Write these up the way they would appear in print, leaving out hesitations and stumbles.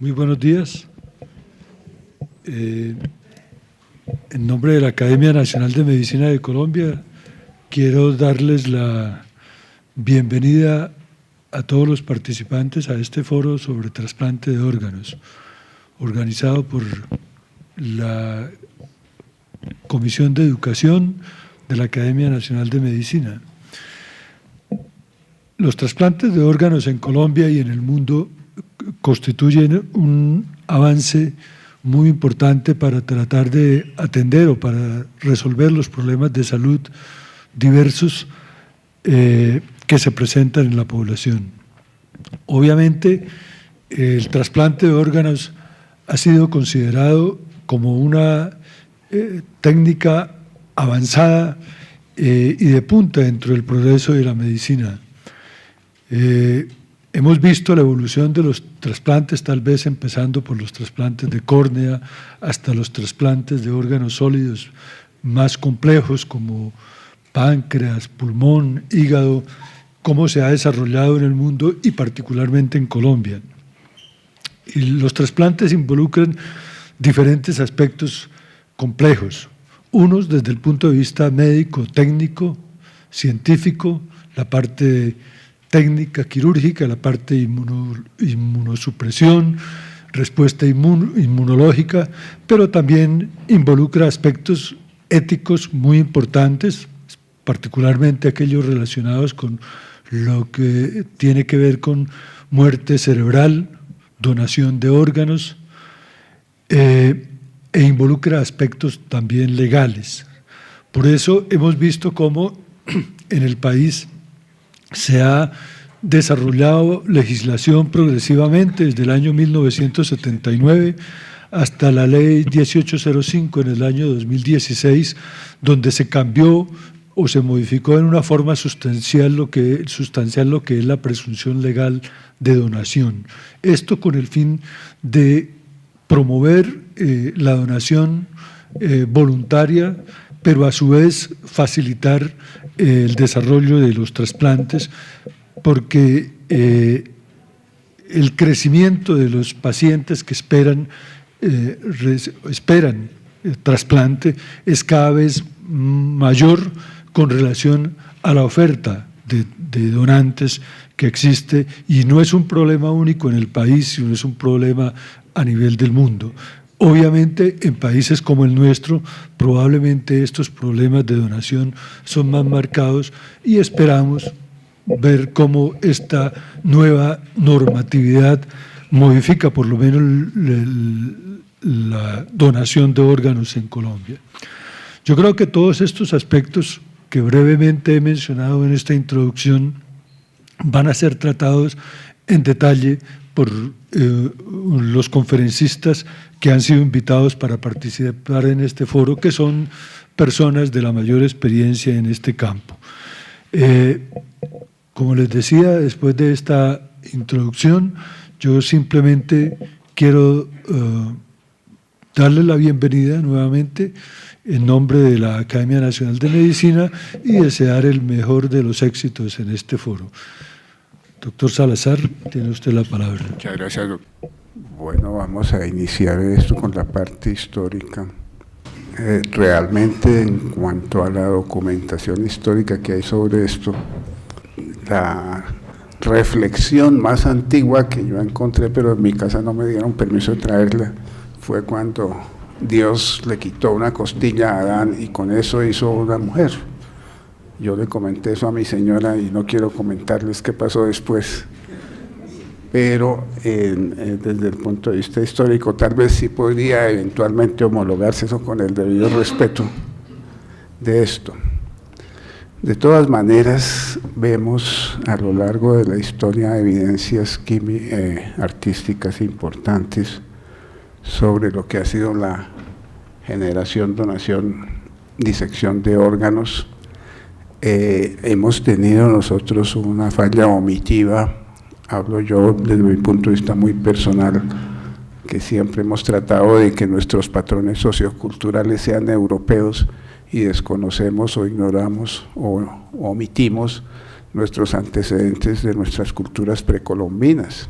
Muy buenos días. En nombre de la Academia Nacional de Medicina de Colombia, quiero darles la bienvenida a todos los participantes a este foro sobre trasplante de órganos, organizado por la Comisión de Educación de la Academia Nacional de Medicina. Los trasplantes de órganos en Colombia y en el mundo constituyen un avance muy importante para tratar de atender o para resolver los problemas de salud diversos que se presentan en la población. Obviamente, el trasplante de órganos ha sido considerado como una técnica avanzada y de punta dentro del progreso de la medicina. Hemos visto la evolución de los trasplantes, tal vez empezando por los trasplantes de córnea hasta los trasplantes de órganos sólidos más complejos como páncreas, pulmón, hígado, cómo se ha desarrollado en el mundo y particularmente en Colombia. Y los trasplantes involucran diferentes aspectos complejos, unos desde el punto de vista médico, técnico, científico, la parte técnica quirúrgica, la parte inmunosupresión, respuesta inmunológica, pero también involucra aspectos éticos muy importantes, particularmente aquellos relacionados con lo que tiene que ver con muerte cerebral, donación de órganos, e involucra aspectos también legales. Por eso hemos visto cómo en el país se ha desarrollado legislación progresivamente desde el año 1979 hasta la ley 1805 en el año 2016, donde se cambió o se modificó en una forma sustancial lo que es la presunción legal de donación. Esto con el fin de promover la donación voluntaria, pero a su vez facilitar el desarrollo de los trasplantes, porque el crecimiento de los pacientes que esperan trasplante es cada vez mayor con relación a la oferta de donantes que existe, y no es un problema único en el país, sino es un problema a nivel del mundo. Obviamente, en países como el nuestro, probablemente estos problemas de donación son más marcados y esperamos ver cómo esta nueva normatividad modifica por lo menos la donación de órganos en Colombia. Yo creo que todos estos aspectos que brevemente he mencionado en esta introducción van a ser tratados en detalle por los conferencistas que han sido invitados para participar en este foro, que son personas de la mayor experiencia en este campo. Como les decía, después de esta introducción, yo simplemente quiero darles la bienvenida nuevamente en nombre de la Academia Nacional de Medicina y desear el mejor de los éxitos en este foro. Doctor Salazar, tiene usted la palabra. Muchas gracias, doctor. Bueno, vamos a iniciar esto con la parte histórica. Realmente, en cuanto a la documentación histórica que hay sobre esto, la reflexión más antigua que yo encontré, pero en mi casa no me dieron permiso de traerla, fue cuando Dios le quitó una costilla a Adán y con eso hizo una mujer. Yo le comenté eso a mi señora y no quiero comentarles qué pasó después, pero desde el punto de vista histórico tal vez sí podría eventualmente homologarse eso con el debido respeto de esto. De todas maneras, vemos a lo largo de la historia evidencias artísticas importantes sobre lo que ha sido la generación, donación, disección de órganos. Hemos tenido nosotros una falla vomitiva, hablo yo desde mi punto de vista muy personal, que siempre hemos tratado de que nuestros patrones socioculturales sean europeos y desconocemos o ignoramos o omitimos nuestros antecedentes de nuestras culturas precolombinas.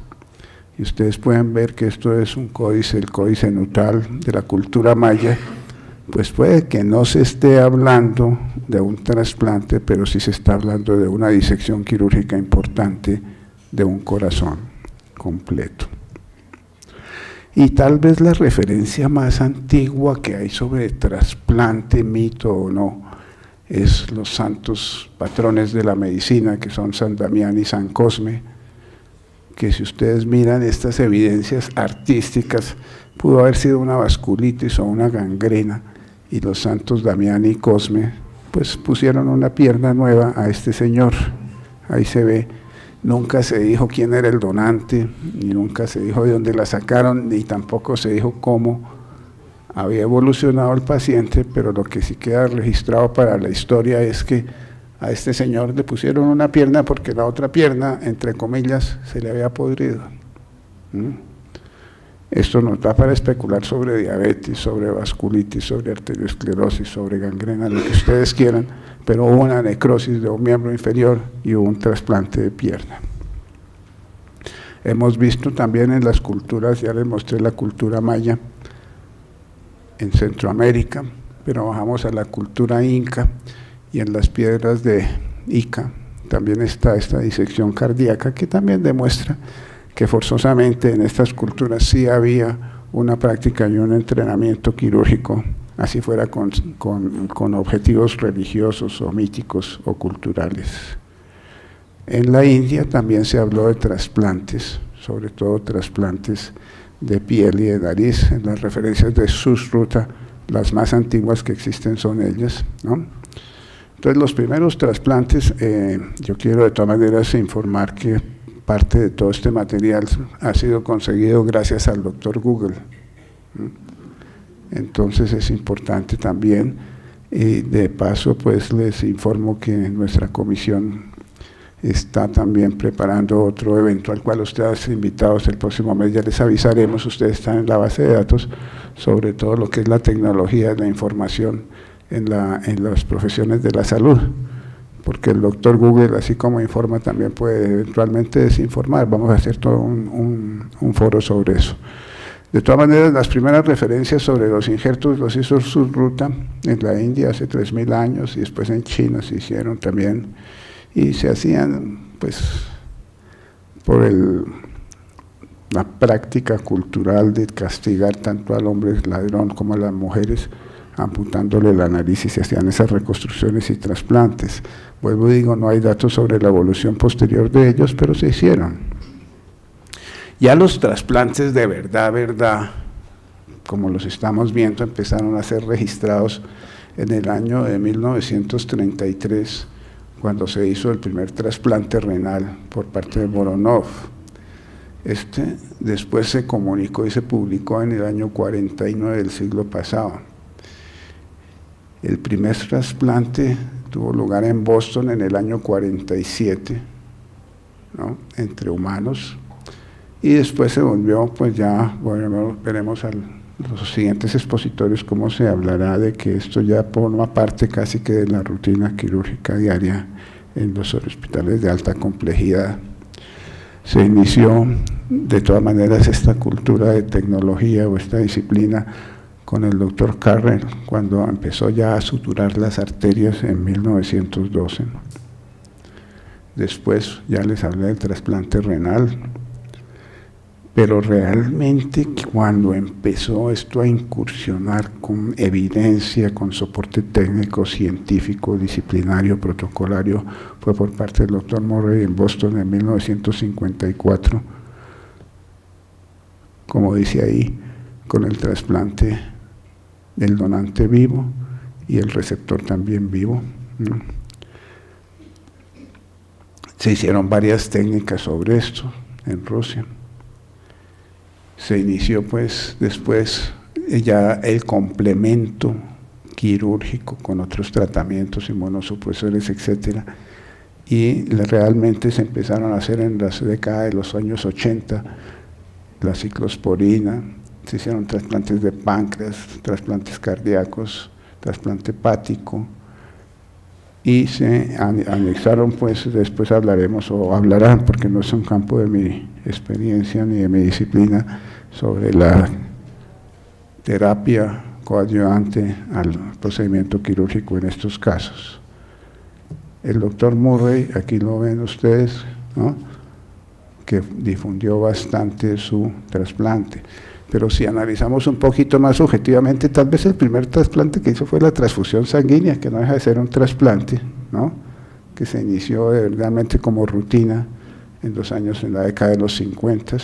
y ustedes pueden ver que esto es un códice, el códice nutal de la cultura maya, pues puede que no se esté hablando de un trasplante, pero sí se está hablando de una disección quirúrgica importante de un corazón completo. Y tal vez la referencia más antigua que hay sobre trasplante, mito o no, es los santos patrones de la medicina, que son San Damián y San Cosme, que si ustedes miran estas evidencias artísticas, pudo haber sido una vasculitis o una gangrena, y los santos Damián y Cosme pues pusieron una pierna nueva a este señor. Ahí se ve, nunca se dijo quién era el donante, ni nunca se dijo de dónde la sacaron, ni tampoco se dijo cómo había evolucionado el paciente, pero lo que sí queda registrado para la historia es que a este señor le pusieron una pierna porque la otra pierna, entre comillas, se le había podrido. Esto nos da para especular sobre diabetes, sobre vasculitis, sobre arteriosclerosis, sobre gangrena, lo que ustedes quieran, pero hubo una necrosis de un miembro inferior y hubo un trasplante de pierna. Hemos visto también en las culturas, ya les mostré la cultura maya en Centroamérica, pero bajamos a la cultura inca y en las piedras de Ica también está esta disección cardíaca que también demuestra que forzosamente en estas culturas sí había una práctica y un entrenamiento quirúrgico, así fuera con objetivos religiosos o míticos o culturales. En la India también se habló de trasplantes, sobre todo trasplantes de piel y de nariz. En las referencias de Susruta, las más antiguas que existen son ellas, ¿no? Entonces los primeros trasplantes, yo quiero de todas maneras informar que parte de todo este material ha sido conseguido gracias al doctor Google. Entonces es importante también, y de paso pues les informo que nuestra comisión está también preparando otro evento al cual ustedes invitados el próximo mes, ya les avisaremos, ustedes están en la base de datos sobre todo lo que es la tecnología, la información en las profesiones de la salud, porque el doctor Google, así como informa, también puede eventualmente desinformar. Vamos a hacer todo un foro sobre eso. De todas maneras, las primeras referencias sobre los injertos los hizo Susruta en la India hace 3000 años, y después en China se hicieron también, y se hacían pues por la práctica cultural de castigar tanto al hombre ladrón como a las mujeres, amputándole la nariz, y se hacían esas reconstrucciones y trasplantes. Vuelvo y digo, no hay datos sobre la evolución posterior de ellos, pero se hicieron. Ya los trasplantes de verdad, como los estamos viendo, empezaron a ser registrados en el año de 1933, cuando se hizo el primer trasplante renal por parte de Voronov. Después se comunicó y se publicó en el año 49 del siglo pasado. El primer trasplante tuvo lugar en Boston en el año 47, ¿no?, entre humanos, y después se volvió, pues ya, bueno, veremos los siguientes expositorios cómo se hablará de que esto ya forma parte casi que de la rutina quirúrgica diaria en los hospitales de alta complejidad. Se inició de todas maneras esta cultura de tecnología o esta disciplina con el doctor Carrel, cuando empezó ya a suturar las arterias en 1912. Después ya les hablé del trasplante renal, pero realmente cuando empezó esto a incursionar con evidencia, con soporte técnico, científico, disciplinario, protocolario, fue por parte del doctor Murray en Boston en 1954, como dice ahí, con el trasplante del donante vivo y el receptor también vivo, ¿no? Se hicieron varias técnicas sobre esto en Rusia. Se inició pues después ya el complemento quirúrgico con otros tratamientos, inmunosupresores, etcétera, y realmente se empezaron a hacer en la década de los años 80 la ciclosporina, se hicieron trasplantes de páncreas, trasplantes cardíacos, trasplante hepático, y se anexaron, pues después hablaremos o hablarán, porque no es un campo de mi experiencia ni de mi disciplina sobre la terapia coadyuvante al procedimiento quirúrgico en estos casos. El doctor Murray, aquí lo ven ustedes, ¿no?, que difundió bastante su trasplante. Pero si analizamos un poquito más objetivamente, tal vez el primer trasplante que hizo fue la transfusión sanguínea, que no deja de ser un trasplante, ¿no?, que se inició verdaderamente como rutina en la década de los 50.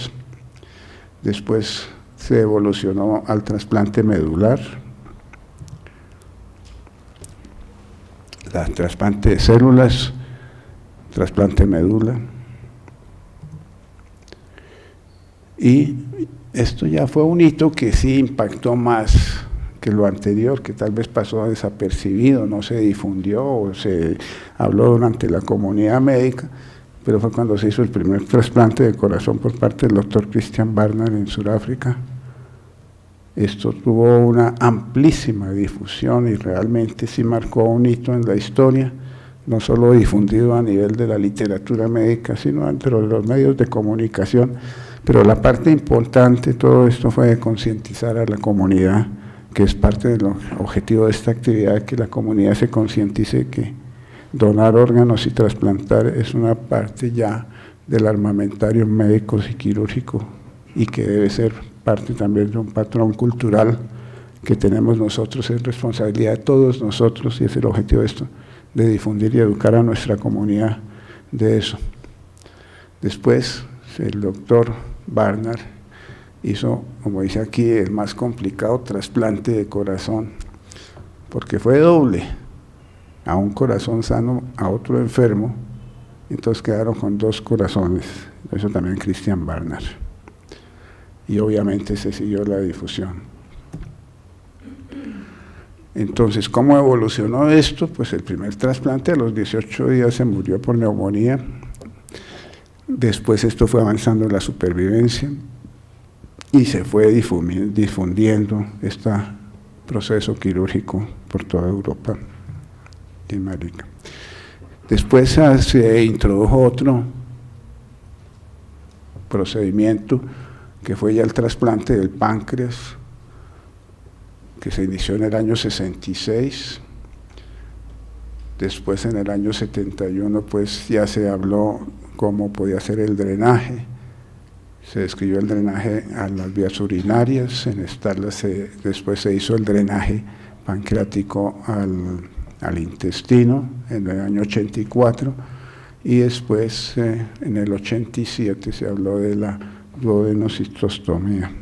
Después se evolucionó al trasplante medular, trasplante de células, trasplante de médula, y esto ya fue un hito que sí impactó más que lo anterior, que tal vez pasó desapercibido, no se difundió o se habló durante la comunidad médica, pero fue cuando se hizo el primer trasplante de corazón por parte del doctor Christian Barnard en Sudáfrica. Esto tuvo una amplísima difusión y realmente sí marcó un hito en la historia, no solo difundido a nivel de la literatura médica, sino dentro de los medios de comunicación. Pero la parte importante de todo esto fue de concientizar a la comunidad, que es parte del objetivo de esta actividad, que la comunidad se concientice que donar órganos y trasplantar es una parte ya del armamentario médico y quirúrgico y que debe ser parte también de un patrón cultural que tenemos nosotros, es responsabilidad de todos nosotros y es el objetivo de esto, de difundir y educar a nuestra comunidad de eso. Después el doctor Barnard hizo, como dice aquí, el más complicado trasplante de corazón, porque fue doble, a un corazón sano, a otro enfermo, entonces quedaron con dos corazones, eso también Christian Barnard, y obviamente se siguió la difusión. Entonces, ¿cómo evolucionó esto? Pues el primer trasplante a los 18 días se murió por neumonía, después esto fue avanzando en la supervivencia, y se fue difundiendo este proceso quirúrgico por toda Europa y América. Después se introdujo otro procedimiento que fue ya el trasplante del páncreas, que se inició en el año 66. Después en el año 71 pues ya se habló cómo podía ser el drenaje. Se describió el drenaje a las vías urinarias, después se hizo el drenaje pancreático al intestino en el año 84 y después en el 87 se habló de la duodenocistostomía.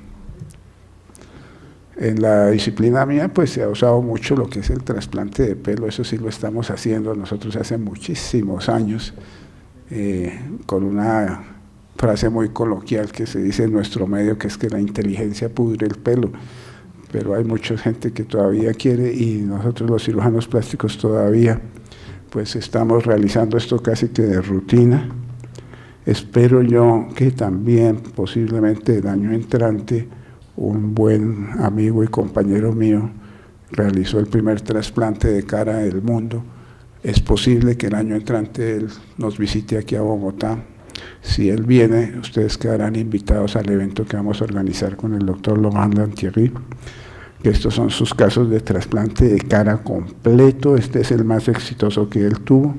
En la disciplina mía pues se ha usado mucho lo que es el trasplante de pelo, eso sí lo estamos haciendo nosotros hace muchísimos años, con una frase muy coloquial que se dice en nuestro medio, que es que la inteligencia pudre el pelo, pero hay mucha gente que todavía quiere y nosotros los cirujanos plásticos todavía pues estamos realizando esto casi que de rutina. Espero yo que también posiblemente el año entrante un buen amigo y compañero mío realizó el primer trasplante de cara del mundo. Es posible que el año entrante él nos visite aquí a Bogotá. Si él viene, ustedes quedarán invitados al evento que vamos a organizar con el doctor Laurent Lantieri, que estos son sus casos de trasplante de cara completo. Este es el más exitoso que él tuvo.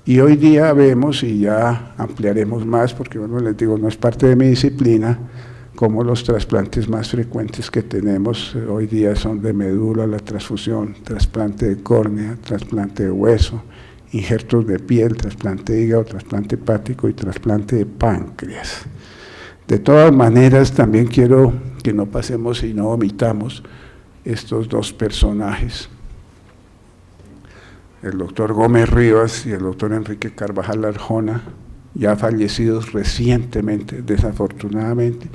Y hoy día vemos, y ya ampliaremos más, porque bueno, les digo, no es parte de mi disciplina, como los trasplantes más frecuentes que tenemos hoy día son de médula, la transfusión, trasplante de córnea, trasplante de hueso, injertos de piel, trasplante de hígado, trasplante hepático y trasplante de páncreas. De todas maneras, también quiero que no pasemos y no omitamos estos dos personajes, el doctor Gómez Rivas y el doctor Enrique Carvajal Arjona, ya fallecidos recientemente, desafortunadamente,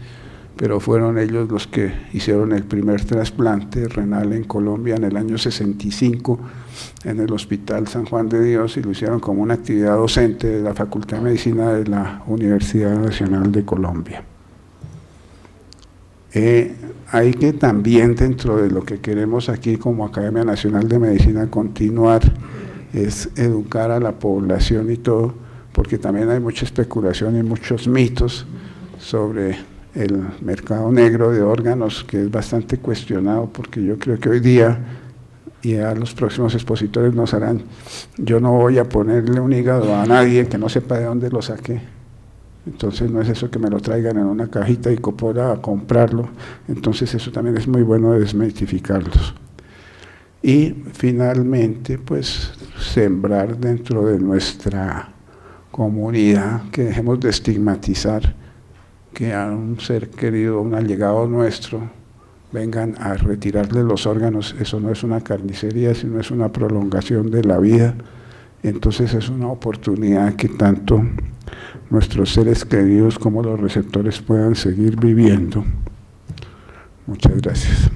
pero fueron ellos los que hicieron el primer trasplante renal en Colombia en el año 65 en el Hospital San Juan de Dios, y lo hicieron como una actividad docente de la Facultad de Medicina de la Universidad Nacional de Colombia. Hay que también, dentro de lo que queremos aquí como Academia Nacional de Medicina continuar, es educar a la población y todo, porque también hay mucha especulación y muchos mitos sobre el mercado negro de órganos, que es bastante cuestionado, porque yo creo que hoy día, y a los próximos expositores nos harán, yo no voy a ponerle un hígado a nadie que no sepa de dónde lo saqué. Entonces no es eso que me lo traigan en una cajita y copora a comprarlo. Entonces eso también es muy bueno de desmitificarlos. Y finalmente, pues, sembrar dentro de nuestra comunidad, que dejemos de estigmatizar que a un ser querido, un allegado nuestro, vengan a retirarle los órganos. Eso no es una carnicería, sino es una prolongación de la vida. Entonces es una oportunidad que tanto nuestros seres queridos como los receptores puedan seguir viviendo. Muchas gracias.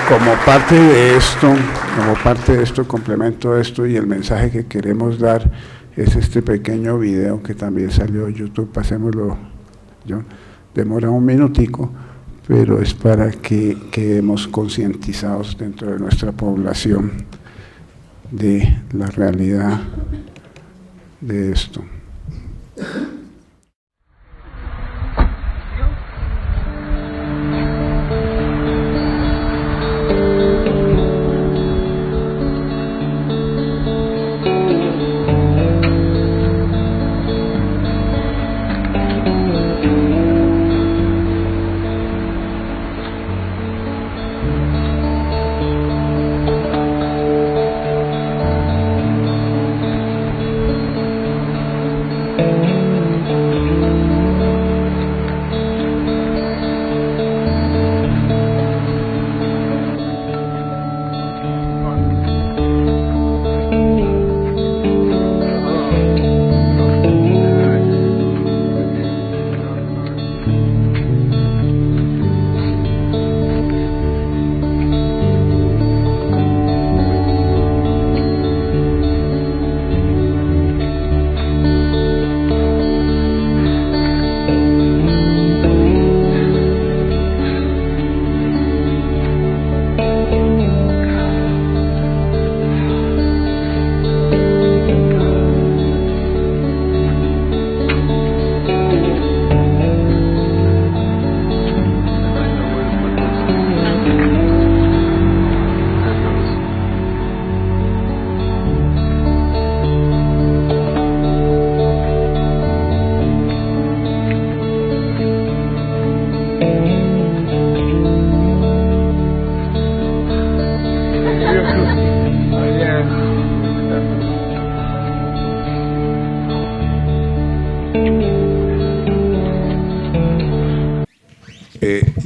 Como parte de esto, complemento esto, y el mensaje que queremos dar es este pequeño video que también salió en YouTube. Pasémoslo, demora un minutico, pero es para que quedemos concientizados dentro de nuestra población de la realidad de esto.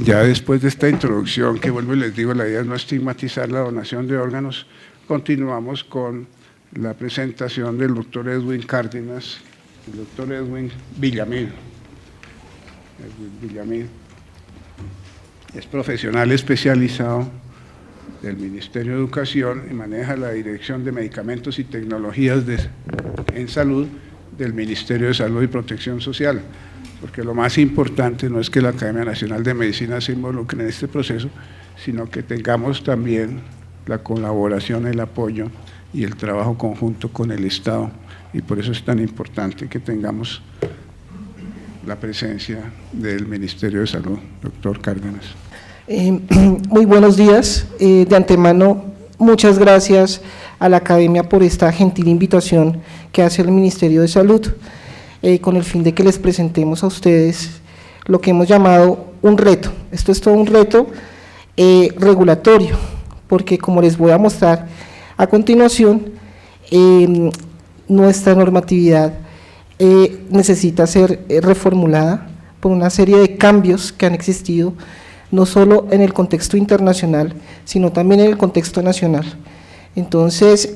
Ya después de esta introducción, que vuelvo y les digo, la idea es no estigmatizar la donación de órganos, continuamos con la presentación del doctor Edwin Cárdenas, el doctor Edwin Villamil. Es profesional especializado del Ministerio de Educación y maneja la Dirección de Medicamentos y Tecnologías en Salud del Ministerio de Salud y Protección Social. Porque lo más importante no es que la Academia Nacional de Medicina se involucre en este proceso, sino que tengamos también la colaboración, el apoyo y el trabajo conjunto con el Estado, y por eso es tan importante que tengamos la presencia del Ministerio de Salud. Doctor Cárdenas. Muy buenos días. De antemano, muchas gracias a la Academia por esta gentil invitación que hace el Ministerio de Salud, con el fin de que les presentemos a ustedes lo que hemos llamado un reto. Esto es todo un reto regulatorio, porque como les voy a mostrar a continuación, nuestra normatividad necesita ser reformulada por una serie de cambios que han existido, no solo en el contexto internacional, sino también en el contexto nacional. Entonces,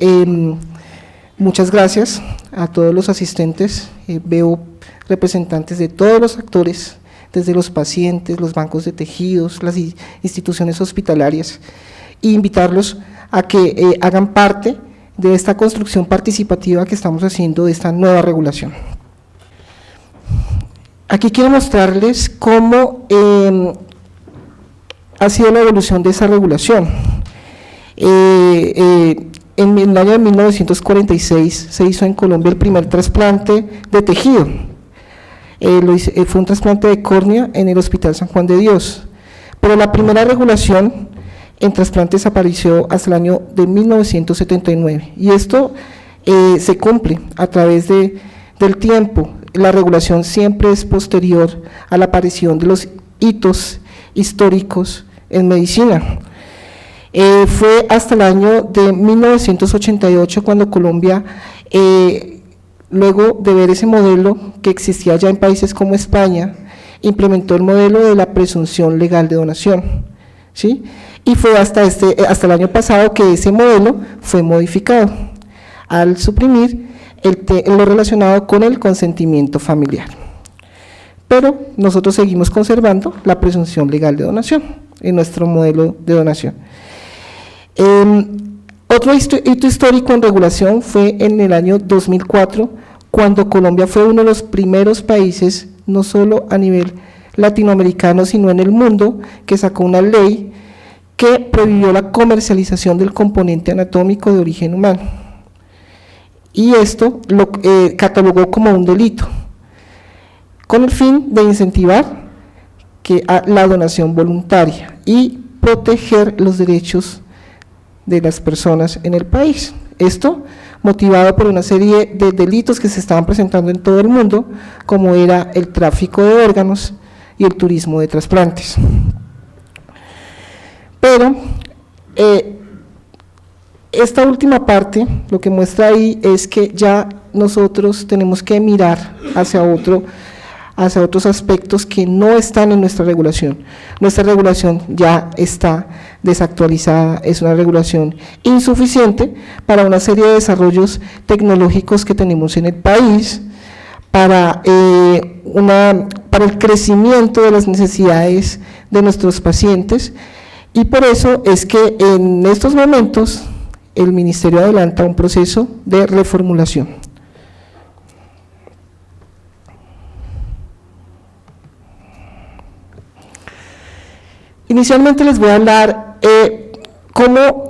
muchas gracias a todos los asistentes. Veo representantes de todos los actores, desde los pacientes, los bancos de tejidos, las instituciones hospitalarias, e invitarlos a que hagan parte de esta construcción participativa que estamos haciendo de esta nueva regulación. Aquí quiero mostrarles cómo ha sido la evolución de esa regulación. en el año de 1946 se hizo en Colombia el primer trasplante de tejido. Fue un trasplante de córnea en el Hospital San Juan de Dios, pero la primera regulación en trasplantes apareció hasta el año de 1979, y esto se cumple a través del tiempo. La regulación siempre es posterior a la aparición de los hitos históricos en medicina. Fue hasta el año de 1988 cuando Colombia, luego de ver ese modelo que existía ya en países como España, implementó el modelo de la presunción legal de donación, ¿sí? Y fue hasta el año pasado que ese modelo fue modificado al suprimir lo relacionado con el consentimiento familiar. Pero nosotros seguimos conservando la presunción legal de donación en nuestro modelo de donación. Otro hito histórico en regulación fue en el año 2004, cuando Colombia fue uno de los primeros países, no solo a nivel latinoamericano, sino en el mundo, que sacó una ley que prohibió la comercialización del componente anatómico de origen humano. Y esto lo catalogó como un delito, con el fin de incentivar la donación voluntaria y proteger los derechos de las personas en el país. Esto motivado por una serie de delitos que se estaban presentando en todo el mundo, como era el tráfico de órganos y el turismo de trasplantes. Pero esta última parte lo que muestra ahí es que ya nosotros tenemos que mirar hacia otros aspectos que no están en nuestra regulación. Nuestra regulación ya está desactualizada, es una regulación insuficiente para una serie de desarrollos tecnológicos que tenemos en el país, para el crecimiento de las necesidades de nuestros pacientes, y por eso es que en estos momentos el Ministerio adelanta un proceso de reformulación. Inicialmente les voy a hablar cómo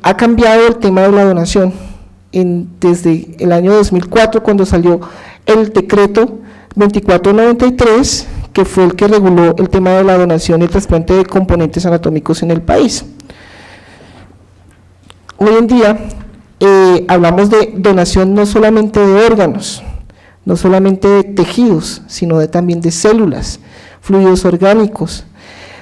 ha cambiado el tema de la donación desde el año 2004, cuando salió el decreto 2493, que fue el que reguló el tema de la donación y el trasplante de componentes anatómicos en el país. Hoy en día hablamos de donación no solamente de órganos, no solamente de tejidos, sino también de células, fluidos orgánicos,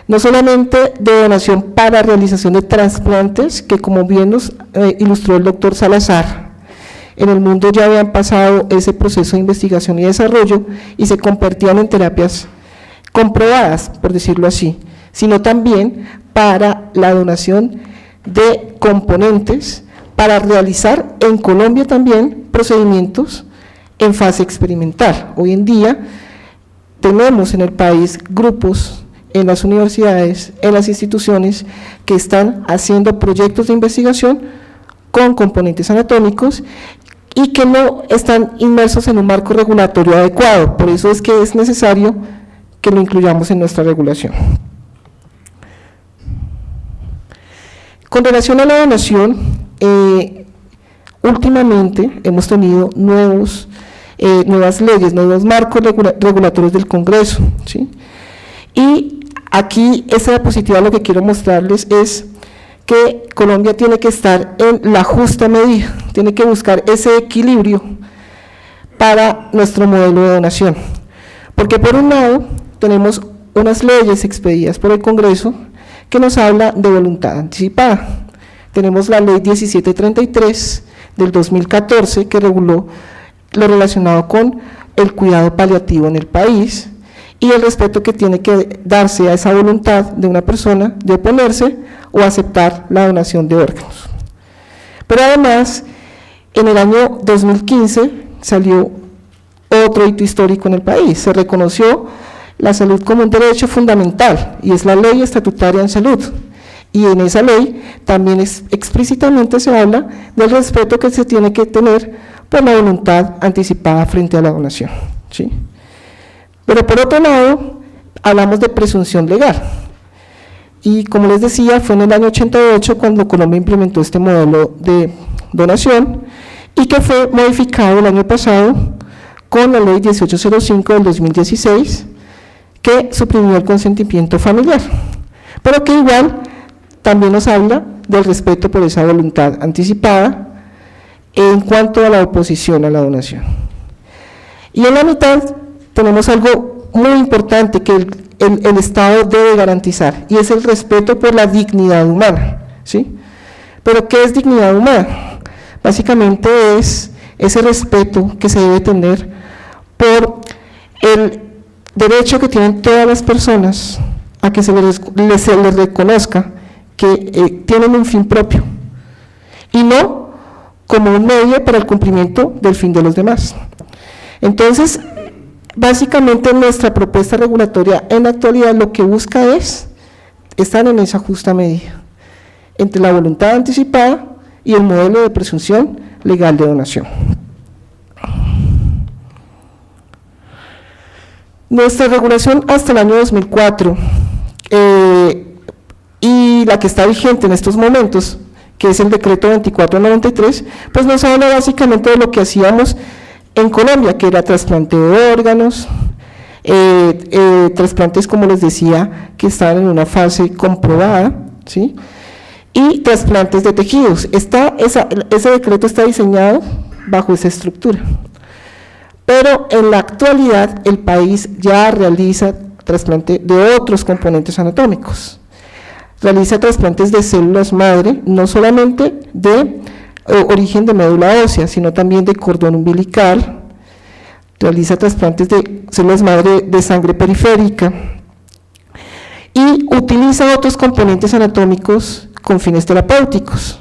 no solamente de donación para realización de trasplantes, que como bien nos ilustró el doctor Salazar, en el mundo ya habían pasado ese proceso de investigación y desarrollo y se convertían en terapias comprobadas, por decirlo así, sino también para la donación de componentes para realizar en Colombia también procedimientos en fase experimental. Hoy en día tenemos en el país grupos en las universidades, en las instituciones que están haciendo proyectos de investigación con componentes anatómicos y que no están inmersos en un marco regulatorio adecuado. Por eso es que es necesario que lo incluyamos en nuestra regulación. Con relación a la donación, últimamente hemos tenido nuevas leyes, nuevos marcos regulatorios del Congreso, ¿sí? Y aquí esta diapositiva lo que quiero mostrarles es que Colombia tiene que estar en la justa medida, tiene que buscar ese equilibrio para nuestro modelo de donación, porque por un lado tenemos unas leyes expedidas por el Congreso que nos habla de voluntad anticipada. Tenemos la ley 1733 del 2014 que reguló lo relacionado con el cuidado paliativo en el país y el respeto que tiene que darse a esa voluntad de una persona de oponerse o aceptar la donación de órganos. Pero además, en el año 2015 salió otro hito histórico en el país, se reconoció la salud como un derecho fundamental y es la ley estatutaria en salud, y en esa ley también explícitamente se habla del respeto que se tiene que tener por la voluntad anticipada frente a la donación, ¿sí? Pero por otro lado, hablamos de presunción legal. y como les decía, fue en el año 88 cuando Colombia implementó este modelo de donación y que fue modificado el año pasado con la ley 1805 del 2016 que suprimió el consentimiento familiar, pero que igual también nos habla del respeto por esa voluntad anticipada en cuanto a la oposición a la donación. Y en la mitad tenemos algo muy importante que el Estado debe garantizar, y es el respeto por la dignidad humana, ¿sí? ¿Pero qué es dignidad humana? Básicamente es ese respeto que se debe tener por el derecho que tienen todas las personas a que se les reconozca que tienen un fin propio, y no como un medio para el cumplimiento del fin de los demás. Entonces, básicamente nuestra propuesta regulatoria en la actualidad lo que busca es estar en esa justa medida entre la voluntad anticipada y el modelo de presunción legal de donación. Nuestra regulación hasta el año 2004 y la que está vigente en estos momentos, que es el decreto 2493, pues nos habla básicamente de lo que hacíamos en Colombia, que era trasplante de órganos, trasplantes, como les decía, que estaban en una fase comprobada, ¿sí? Y trasplantes de tejidos. Ese decreto está diseñado bajo esa estructura. Pero en la actualidad el país ya realiza trasplante de otros componentes anatómicos. Realiza trasplantes de células madre, no solamente de origen de médula ósea, sino también de cordón umbilical, realiza trasplantes de células madre de sangre periférica y utiliza otros componentes anatómicos con fines terapéuticos.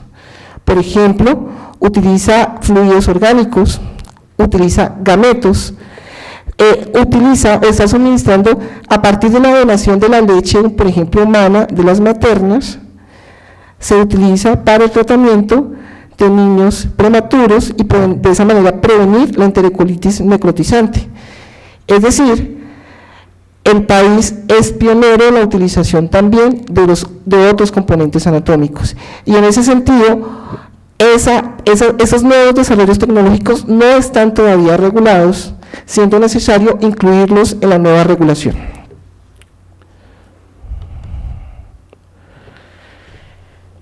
Por ejemplo, utiliza fluidos orgánicos, utiliza gametos, está suministrando a partir de la donación de la leche, por ejemplo, humana, de las maternas, se utiliza para el tratamiento de niños prematuros y de esa manera prevenir la enterocolitis necrotizante. Es decir, el país es pionero en la utilización también de otros componentes anatómicos, y en ese sentido esos nuevos desarrollos tecnológicos no están todavía regulados, siendo necesario incluirlos en la nueva regulación.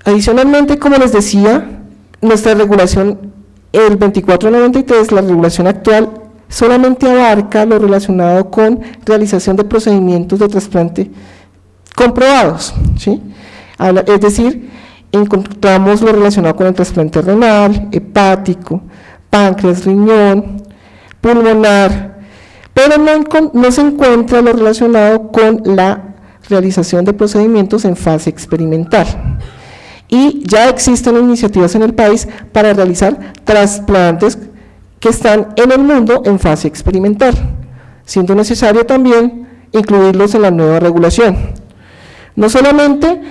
Adicionalmente, como les decía, nuestra regulación, el 2493, la regulación actual, solamente abarca lo relacionado con realización de procedimientos de trasplante comprobados, ¿sí? Es decir, encontramos lo relacionado con el trasplante renal, hepático, páncreas, riñón, pulmonar, pero no se encuentra lo relacionado con la realización de procedimientos en fase experimental. Y ya existen iniciativas en el país para realizar trasplantes que están en el mundo en fase experimental, siendo necesario también incluirlos en la nueva regulación. No solamente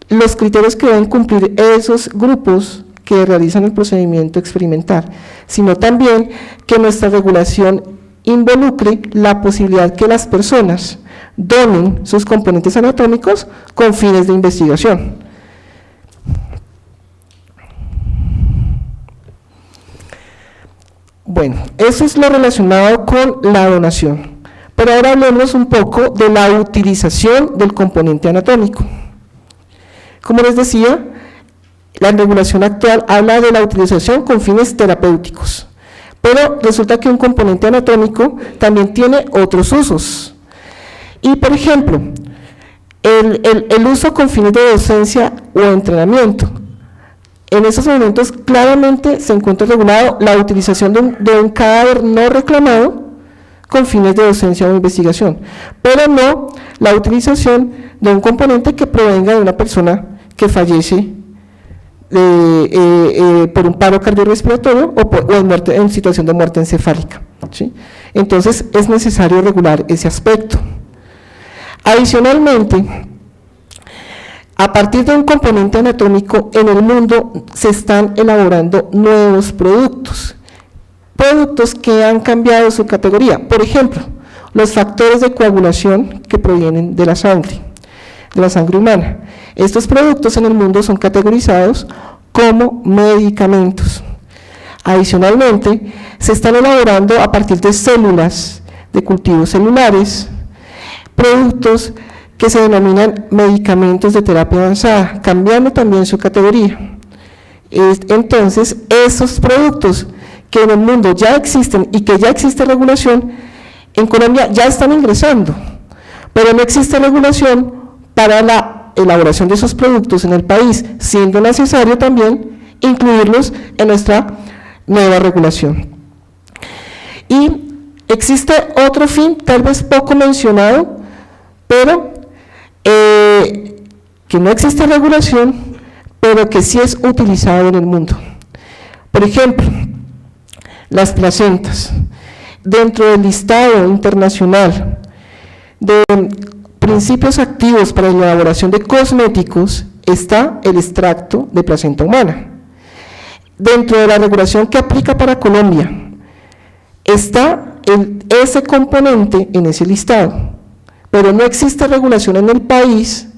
los criterios que deben cumplir esos grupos que realizan el procedimiento experimental, sino también que nuestra regulación involucre la posibilidad que las personas donen sus componentes anatómicos con fines de investigación. Bueno, eso es lo relacionado con la donación, pero ahora hablemos un poco de la utilización del componente anatómico. Como les decía, la regulación actual habla de la utilización con fines terapéuticos, pero resulta que un componente anatómico también tiene otros usos. Y, por ejemplo, el uso con fines de docencia o entrenamiento. En esos momentos claramente se encuentra regulado la utilización de un cadáver no reclamado con fines de docencia o investigación, pero no la utilización de un componente que provenga de una persona que fallece por un paro cardiorrespiratorio o en situación de muerte encefálica, ¿sí? Entonces es necesario regular ese aspecto. Adicionalmente, a partir de un componente anatómico en el mundo se están elaborando nuevos productos que han cambiado su categoría. Por ejemplo, los factores de coagulación que provienen de la sangre, de la sangre humana. Estos productos en el mundo son categorizados como medicamentos. Adicionalmente, se están elaborando a partir de células de cultivos celulares, productos que se denominan medicamentos de terapia avanzada, cambiando también su categoría. Entonces, esos productos que en el mundo ya existen y que ya existe regulación, en Colombia ya están ingresando, pero no existe regulación para la elaboración de esos productos en el país, siendo necesario también incluirlos en nuestra nueva regulación. Y existe otro fin, tal vez poco mencionado, pero que no existe regulación, pero que sí es utilizado en el mundo. Por ejemplo, las placentas. Dentro del listado internacional de principios activos para la elaboración de cosméticos está el extracto de placenta humana. Dentro de la regulación que aplica para Colombia está ese componente en ese listado, pero no existe regulación en el país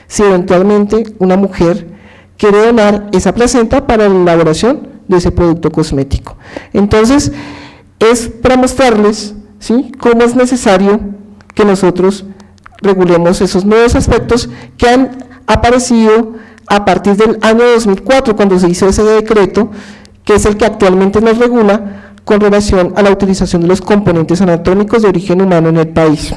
si eventualmente una mujer quiere donar esa placenta para la elaboración de ese producto cosmético. Entonces, es para mostrarles, ¿sí?, cómo es necesario que nosotros regulemos esos nuevos aspectos que han aparecido a partir del año 2004, cuando se hizo ese decreto, que es el que actualmente nos regula con relación a la utilización de los componentes anatómicos de origen humano en el país.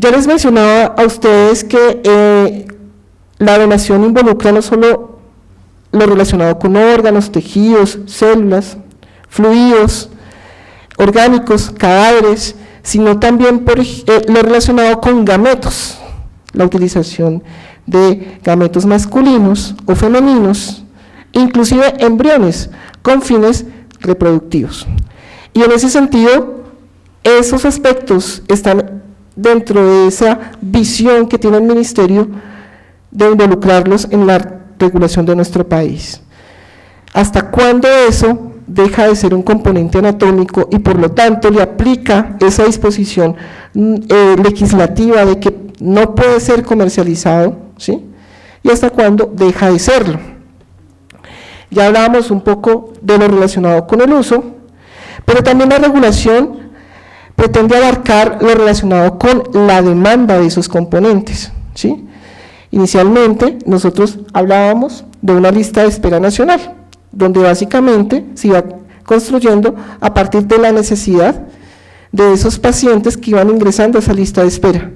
Ya les mencionaba a ustedes que la donación involucra no solo lo relacionado con órganos, tejidos, células, fluidos, orgánicos, cadáveres, sino también lo relacionado con gametos, la utilización de gametos masculinos o femeninos, inclusive embriones con fines reproductivos. Y en ese sentido, esos aspectos están dentro de esa visión que tiene el Ministerio de involucrarlos en la regulación de nuestro país. ¿Hasta cuándo eso deja de ser un componente anatómico y por lo tanto le aplica esa disposición legislativa de que no puede ser comercializado, ¿sí?, y hasta cuándo deja de serlo? Ya hablábamos un poco de lo relacionado con el uso, pero también la regulación pretende abarcar lo relacionado con la demanda de esos componentes, ¿sí? Inicialmente nosotros hablábamos de una lista de espera nacional, donde básicamente se iba construyendo a partir de la necesidad de esos pacientes que iban ingresando a esa lista de espera.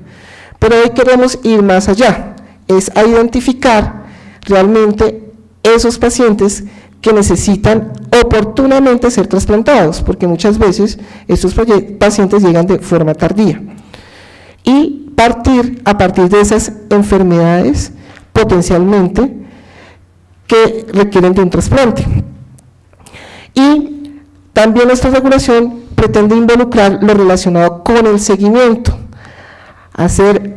Pero hoy queremos ir más allá, es a identificar realmente esos pacientes que necesitan oportunamente ser trasplantados, porque muchas veces estos pacientes llegan de forma tardía, y a partir de esas enfermedades potencialmente que requieren de un trasplante. Y también esta regulación pretende involucrar lo relacionado con el seguimiento, hacer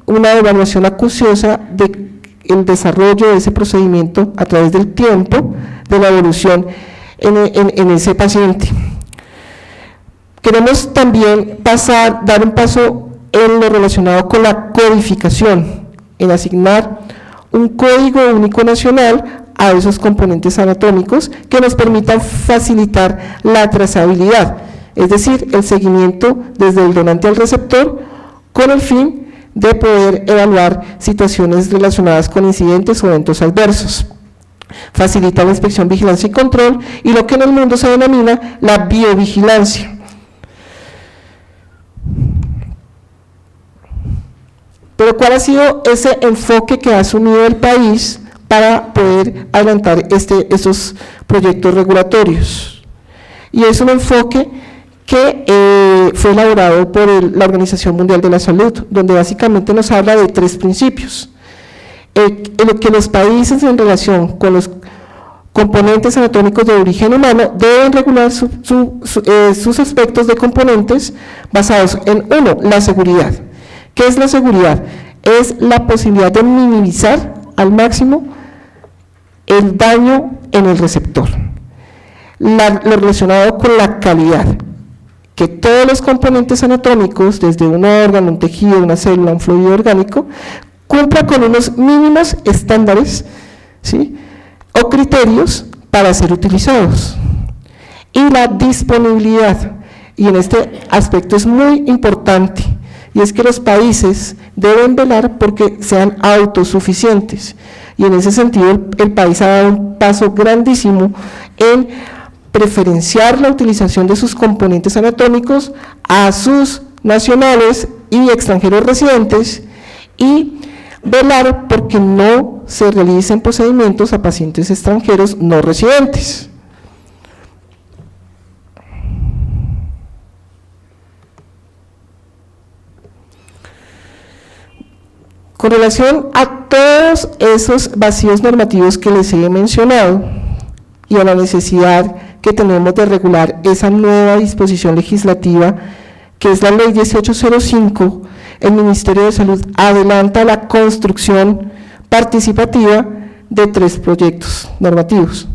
una evaluación acuciosa del desarrollo de ese procedimiento a través del tiempo, de la evolución en ese paciente. Queremos también dar un paso en lo relacionado con la codificación, en asignar un código único nacional a esos componentes anatómicos que nos permitan facilitar la trazabilidad, es decir, el seguimiento desde el donante al receptor, con el fin de poder evaluar situaciones relacionadas con incidentes o eventos adversos. Facilita la inspección, vigilancia y control, y lo que en el mundo se denomina la biovigilancia. Pero ¿cuál ha sido ese enfoque que ha asumido el país para poder adelantar estos proyectos regulatorios? Y es un enfoque que fue elaborado por la Organización Mundial de la Salud, donde básicamente nos habla de 3 principios. Que los países en relación con los componentes anatómicos de origen humano deben regular sus aspectos de componentes basados en, 1, la seguridad. ¿Qué es la seguridad? Es la posibilidad de minimizar al máximo el daño en el receptor. Lo relacionado con la calidad, que todos los componentes anatómicos, desde un órgano, un tejido, una célula, un fluido orgánico, cumpla con unos mínimos estándares, ¿sí?, o criterios para ser utilizados. Y la disponibilidad, y en este aspecto es muy importante, y es que los países deben velar porque sean autosuficientes, y en ese sentido el país ha dado un paso grandísimo en preferenciar la utilización de sus componentes anatómicos a sus nacionales y extranjeros residentes, y velar porque no se realicen procedimientos a pacientes extranjeros no residentes. Con relación a todos esos vacíos normativos que les he mencionado y a la necesidad que tenemos de regular esa nueva disposición legislativa, que es la Ley 1805, el Ministerio de Salud adelanta la construcción participativa de 3 proyectos normativos.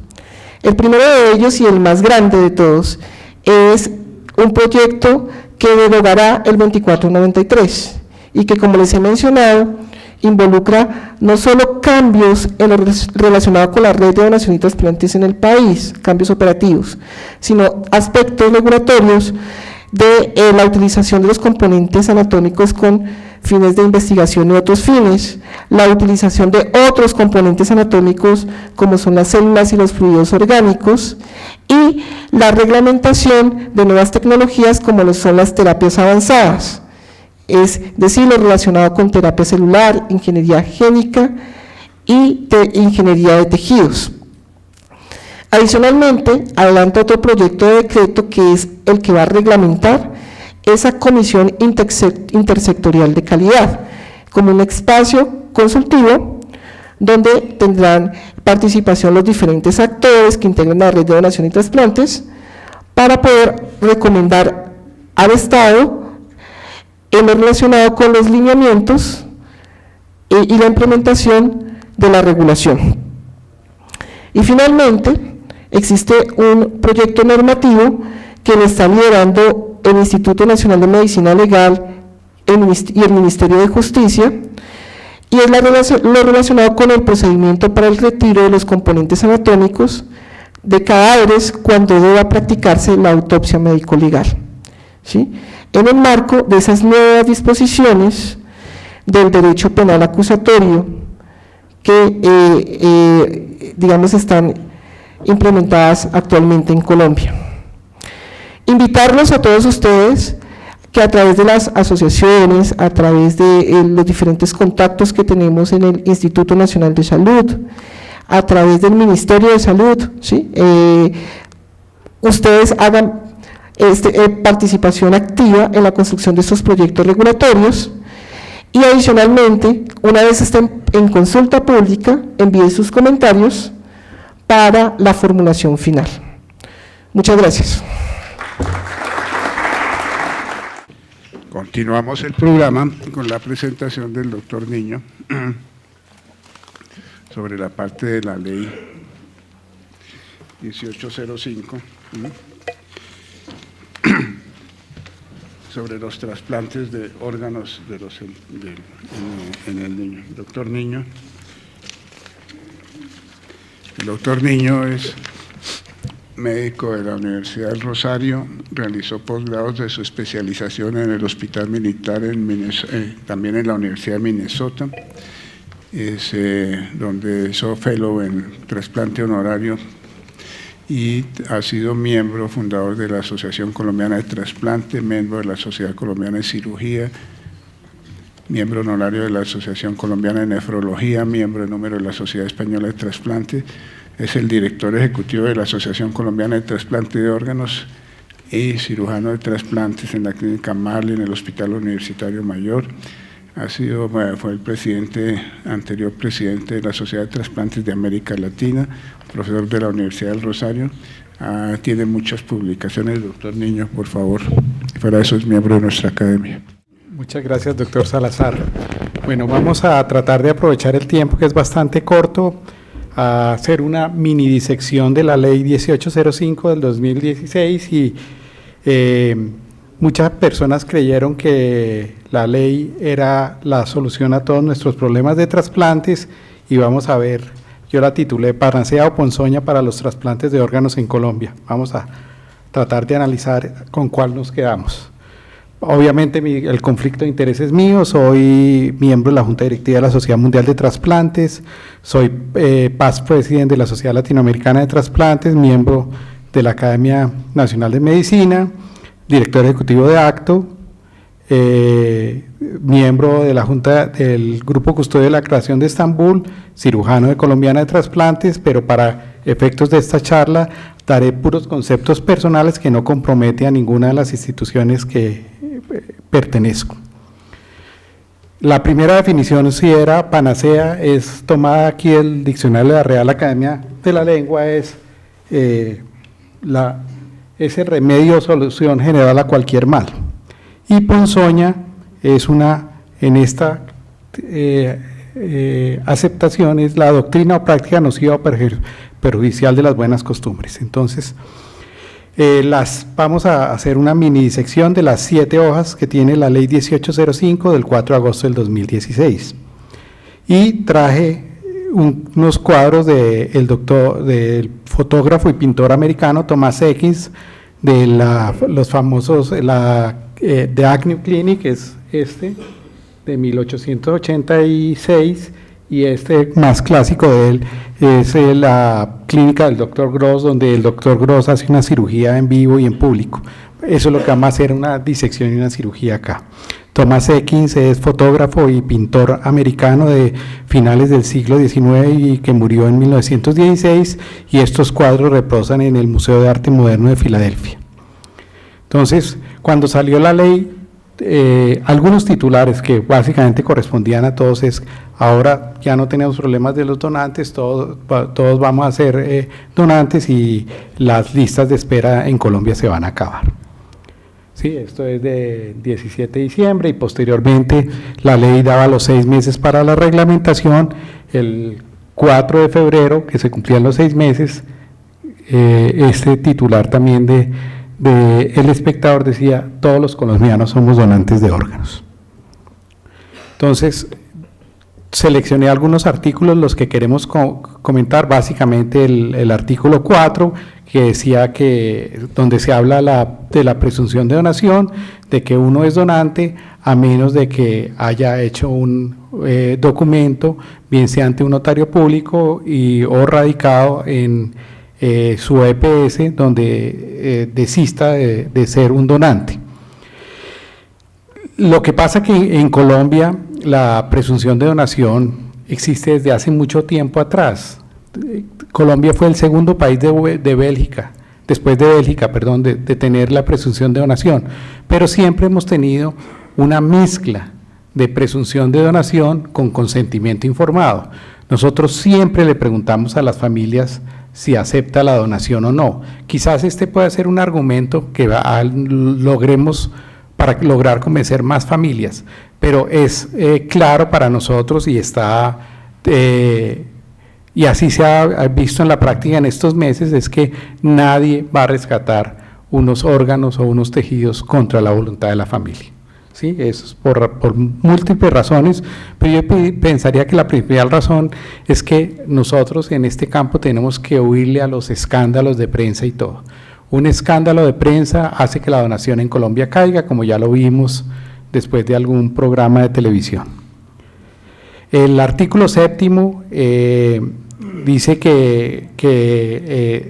El primero de ellos, y el más grande de todos, es un proyecto que derogará el 2493 y que, como les he mencionado, involucra no solo cambios en lo relacionado con la red de donación y trasplantes en el país, cambios operativos, sino aspectos regulatorios de la utilización de los componentes anatómicos con fines de investigación y otros fines, la utilización de otros componentes anatómicos como son las células y los fluidos orgánicos, y la reglamentación de nuevas tecnologías como lo son las terapias avanzadas, es decir, lo relacionado con terapia celular, ingeniería génica y ingeniería de tejidos. Adicionalmente, adelanta otro proyecto de decreto que es el que va a reglamentar esa comisión intersectorial de calidad, como un espacio consultivo donde tendrán participación los diferentes actores que integran la red de donación y trasplantes para poder recomendar al Estado en lo relacionado con los lineamientos y la implementación de la regulación. Y finalmente, existe un proyecto normativo que le está liderando el Instituto Nacional de Medicina Legal y el Ministerio de Justicia, y es lo relacionado con el procedimiento para el retiro de los componentes anatómicos de cadáveres cuando deba practicarse la autopsia médico-legal, ¿sí?, en el marco de esas nuevas disposiciones del derecho penal acusatorio que, digamos, están implementadas actualmente en Colombia. Invitarlos a todos ustedes que a través de las asociaciones, a través de los diferentes contactos que tenemos en el Instituto Nacional de Salud, a través del Ministerio de Salud, ¿sí?, ustedes hagan participación activa en la construcción de estos proyectos regulatorios, y adicionalmente, una vez estén en consulta pública, envíen sus comentarios para la formulación final. Muchas gracias. Continuamos el programa con la presentación del doctor Niño sobre la parte de la ley 1805 sobre los trasplantes de órganos en el niño. Doctor Niño. El doctor Niño es médico de la Universidad del Rosario, realizó posgrados de su especialización en el Hospital Militar, también en la Universidad de Minnesota, donde hizo fellow en trasplante honorario, y ha sido miembro fundador de la Asociación Colombiana de Trasplante, miembro de la Sociedad Colombiana de Cirugía, miembro honorario de la Asociación Colombiana de Nefrología, miembro de número de la Sociedad Española de Trasplante, es el director ejecutivo de la Asociación Colombiana de Trasplante de Órganos y cirujano de trasplantes en la Clínica Marley, en el Hospital Universitario Mayor. Fue el anterior presidente de la Sociedad de Trasplantes de América Latina, profesor de la Universidad del Rosario. Tiene muchas publicaciones. Doctor Niño, por favor, fuera de eso es miembro de nuestra academia. Muchas gracias, doctor Salazar. Bueno, vamos a tratar de aprovechar el tiempo, que es bastante corto, a hacer una mini disección de la ley 1805 del 2016 y muchas personas creyeron que la ley era la solución a todos nuestros problemas de trasplantes y vamos a ver, yo la titulé Panacea o Ponzoña para los trasplantes de órganos en Colombia. Vamos a tratar de analizar con cuál nos quedamos. Obviamente el conflicto de interés es mío, soy miembro de la Junta Directiva de la Sociedad Mundial de Trasplantes, soy past president de la Sociedad Latinoamericana de Trasplantes, miembro de la Academia Nacional de Medicina, director ejecutivo de ACTO, miembro de la Junta del Grupo Custodio de la Creación de Estambul, cirujano de Colombiana de Trasplantes, pero para efectos de esta charla daré puros conceptos personales que no compromete a ninguna de las instituciones que pertenezco. La primera definición, si era panacea, es tomada aquí del diccionario de la Real Academia de la Lengua, es ese remedio o solución general a cualquier mal. Y ponzoña es en esta aceptación es la doctrina o práctica nociva o perjudicial de las buenas costumbres. Entonces, vamos a hacer una mini disección de las 7 hojas que tiene la ley 1805 del 4 de agosto del 2016. Y traje unos cuadros del fotógrafo y pintor americano Thomas Ekins, de los famosos, de Agnew Clinic, es de 1886, y más clásico de él es la clínica del Dr. Gross, donde el Dr. Gross hace una cirugía en vivo y en público. Eso es lo que vamos a hacer, una disección y una cirugía acá. Thomas Ekins es fotógrafo y pintor americano de finales del siglo XIX y que murió en 1916, y estos cuadros reposan en el Museo de Arte Moderno de Filadelfia. Entonces, cuando salió la ley, algunos titulares que básicamente correspondían a todos es: ahora ya no tenemos problemas de los donantes, todos vamos a ser donantes y las listas de espera en Colombia se van a acabar. Sí, esto es de 17 de diciembre y posteriormente la ley daba los 6 meses para la reglamentación. El 4 de febrero, que se cumplían los 6 meses, este titular también de El Espectador decía: todos los colombianos somos donantes de órganos. Entonces, seleccioné algunos artículos, los que queremos comentar, básicamente el artículo 4, que decía donde se habla de la presunción de donación, de que uno es donante a menos de que haya hecho un documento, bien sea ante un notario público o radicado en su EPS, donde desista de ser un donante. Lo que pasa que en Colombia la presunción de donación existe desde hace mucho tiempo atrás. Colombia fue el segundo país después de Bélgica, de tener la presunción de donación, pero siempre hemos tenido una mezcla de presunción de donación con consentimiento informado. Nosotros siempre le preguntamos a las familias si acepta la donación o no. Quizás este pueda ser un argumento que logremos para lograr convencer más familias, pero es claro para nosotros y está y así se ha visto en la práctica en estos meses, es que nadie va a rescatar unos órganos o unos tejidos contra la voluntad de la familia. ¿Sí? Eso es por múltiples razones, pero yo pensaría que la principal razón es que nosotros en este campo tenemos que huirle a los escándalos de prensa y todo. Un escándalo de prensa hace que la donación en Colombia caiga, como ya lo vimos después de algún programa de televisión. El artículo 7 dice que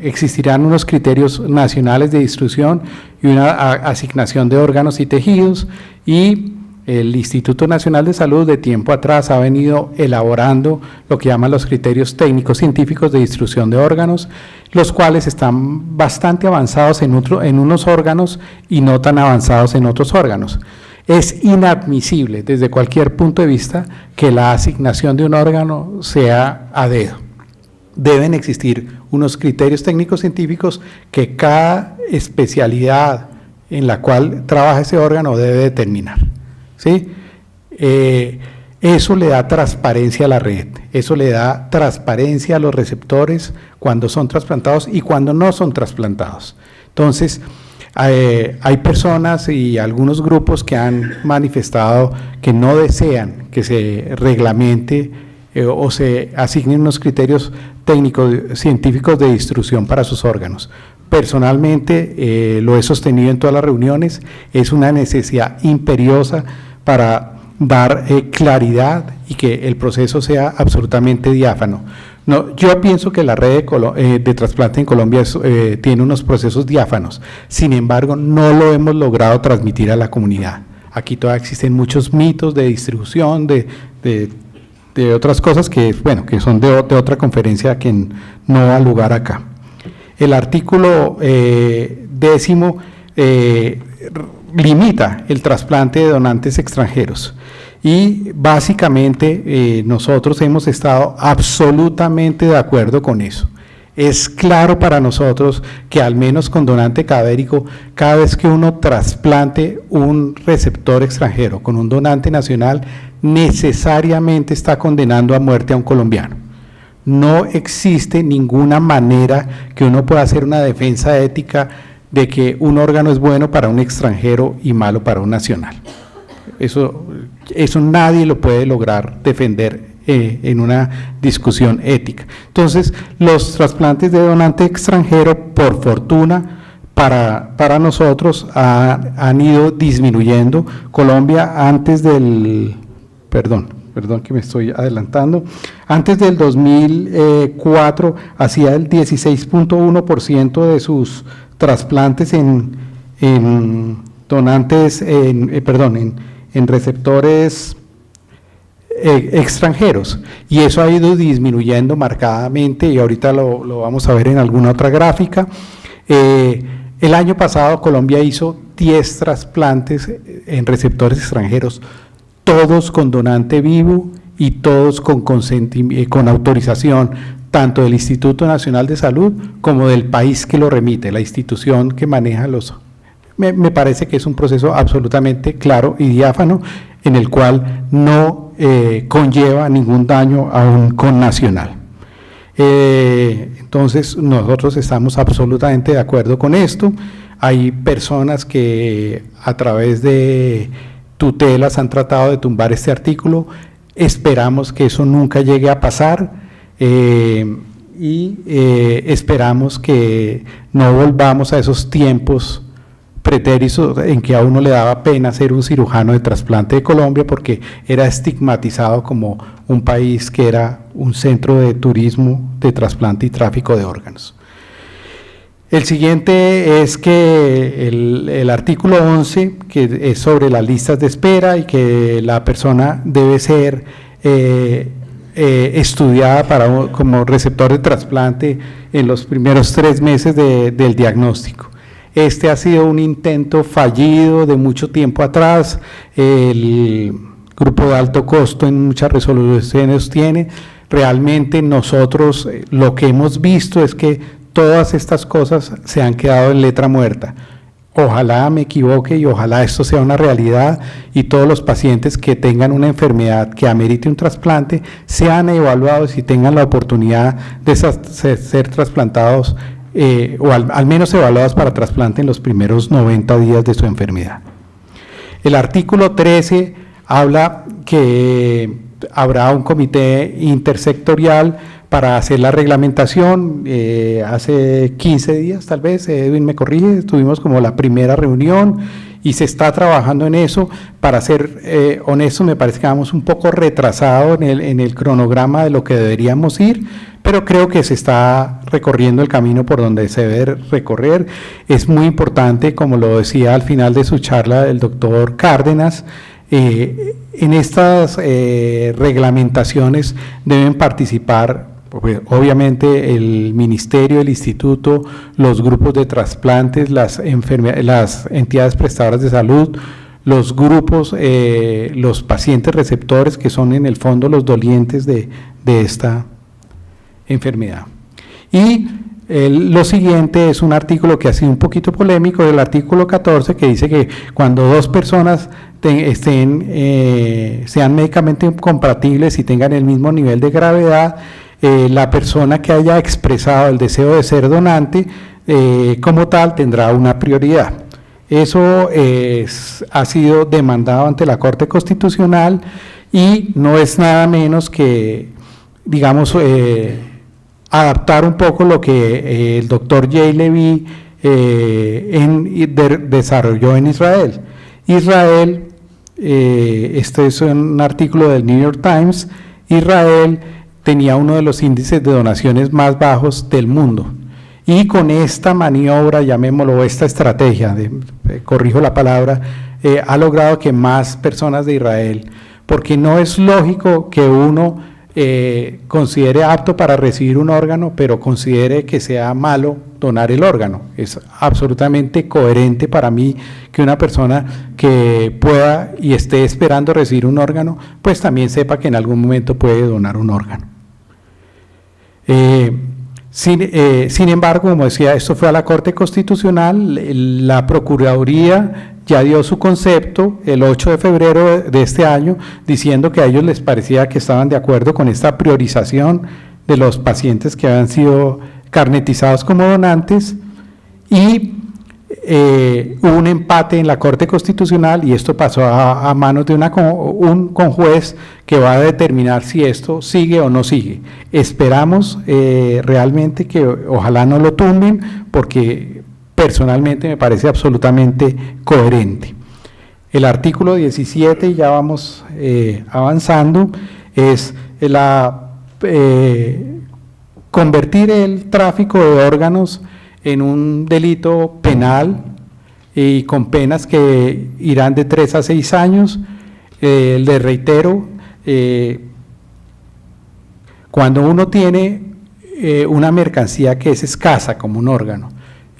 existirán unos criterios nacionales de distribución y una asignación de órganos y tejidos, y el Instituto Nacional de Salud de tiempo atrás ha venido elaborando lo que llaman los criterios técnicos científicos de distribución de órganos, los cuales están bastante avanzados en unos órganos y no tan avanzados en otros órganos. Es inadmisible desde cualquier punto de vista que la asignación de un órgano sea a dedo. Deben existir unos criterios técnicos científicos que cada especialidad en la cual trabaja ese órgano debe determinar. ¿Sí? Eso le da transparencia a la red, eso le da transparencia a los receptores cuando son trasplantados y cuando no son trasplantados. Entonces, Hay personas y algunos grupos que han manifestado que no desean que se reglamente o se asignen unos criterios técnicos científicos de distribución para sus órganos. Personalmente lo he sostenido en todas las reuniones, es una necesidad imperiosa para dar claridad y que el proceso sea absolutamente diáfano. No, yo pienso que la red de trasplante en Colombia tiene unos procesos diáfanos, sin embargo no lo hemos logrado transmitir a la comunidad. Aquí todavía existen muchos mitos de distribución, de otras cosas que, bueno, que son de otra conferencia que no da lugar acá. El artículo 10º limita el trasplante de donantes extranjeros y básicamente nosotros hemos estado absolutamente de acuerdo con eso. Es claro para nosotros que al menos con donante cadavérico, cada vez que uno trasplante un receptor extranjero con un donante nacional, necesariamente está condenando a muerte a un colombiano. No existe ninguna manera que uno pueda hacer una defensa ética de que un órgano es bueno para un extranjero y malo para un nacional. Eso nadie lo puede lograr defender en una discusión ética. Entonces, los trasplantes de donante extranjero, por fortuna, para nosotros han ido disminuyendo. Colombia antes del, perdón que me estoy adelantando, antes del 2004 hacía el 16.1% de sus trasplantes en donantes, en receptores extranjeros, y eso ha ido disminuyendo marcadamente, y ahorita lo vamos a ver en alguna otra gráfica. El año pasado Colombia hizo 10 trasplantes en receptores extranjeros, todos con donante vivo y todos con autorización tanto del Instituto Nacional de Salud como del país que lo remite, la institución que maneja los. Me parece que es un proceso absolutamente claro y diáfano en el cual no conlleva ningún daño a un connacional. Entonces nosotros estamos absolutamente de acuerdo con esto. Hay personas que a través de tutelas han tratado de tumbar este artículo, esperamos que eso nunca llegue a pasar y esperamos que no volvamos a esos tiempos pretéritos en que a uno le daba pena ser un cirujano de trasplante de Colombia porque era estigmatizado como un país que era un centro de turismo de trasplante y tráfico de órganos. El siguiente es que el artículo 11, que es sobre las listas de espera y que la persona debe ser estudiada como receptor de trasplante en los primeros 3 meses del diagnóstico. Este ha sido un intento fallido de mucho tiempo atrás, el grupo de alto costo en muchas resoluciones tiene. Realmente nosotros lo que hemos visto es que todas estas cosas se han quedado en letra muerta. Ojalá me equivoque y ojalá esto sea una realidad y todos los pacientes que tengan una enfermedad que amerite un trasplante sean evaluados y tengan la oportunidad de ser trasplantados o al menos evaluados para trasplante en los primeros 90 días de su enfermedad. El artículo 13 habla que habrá un comité intersectorial para hacer la reglamentación. Hace 15 días tal vez, Edwin me corrige, tuvimos como la primera reunión y se está trabajando en eso. Para ser honesto, me parece que vamos un poco retrasados en el cronograma de lo que deberíamos ir, pero creo que se está recorriendo el camino por donde se debe recorrer. Es muy importante, como lo decía al final de su charla el doctor Cárdenas, en estas reglamentaciones deben participar obviamente el ministerio, el instituto, los grupos de trasplantes, las entidades prestadoras de salud, los grupos, los pacientes receptores, que son en el fondo los dolientes de esta enfermedad. Y lo siguiente es un artículo que ha sido un poquito polémico, el artículo 14, que dice que cuando 2 personas sean médicamente compatibles y tengan el mismo nivel de gravedad, la persona que haya expresado el deseo de ser donante como tal tendrá una prioridad. Eso ha sido demandado ante la Corte Constitucional y no es nada menos que, digamos, adaptar un poco lo que el doctor Jay Levy desarrolló en Israel. Israel, este es un artículo del New York Times, Israel tenía uno de los índices de donaciones más bajos del mundo. Y con esta maniobra, llamémoslo, esta estrategia, corrijo la palabra, ha logrado que más personas de Israel, porque no es lógico que uno considere apto para recibir un órgano, pero considere que sea malo donar el órgano. Es absolutamente coherente para mí que una persona que pueda y esté esperando recibir un órgano, pues también sepa que en algún momento puede donar un órgano. Sin embargo, como decía, esto fue a la Corte Constitucional, la Procuraduría ya dio su concepto el 8 de febrero de este año, diciendo que a ellos les parecía que estaban de acuerdo con esta priorización de los pacientes que habían sido carnetizados como donantes, y hubo un empate en la Corte Constitucional y esto pasó a manos de un juez que va a determinar si esto sigue o no sigue. Esperamos realmente que ojalá no lo tumben, porque personalmente me parece absolutamente coherente. El artículo 17, ya vamos avanzando, es convertir el tráfico de órganos en un delito penal y con penas que irán de 3 a 6 años. Le reitero, cuando uno tiene una mercancía que es escasa como un órgano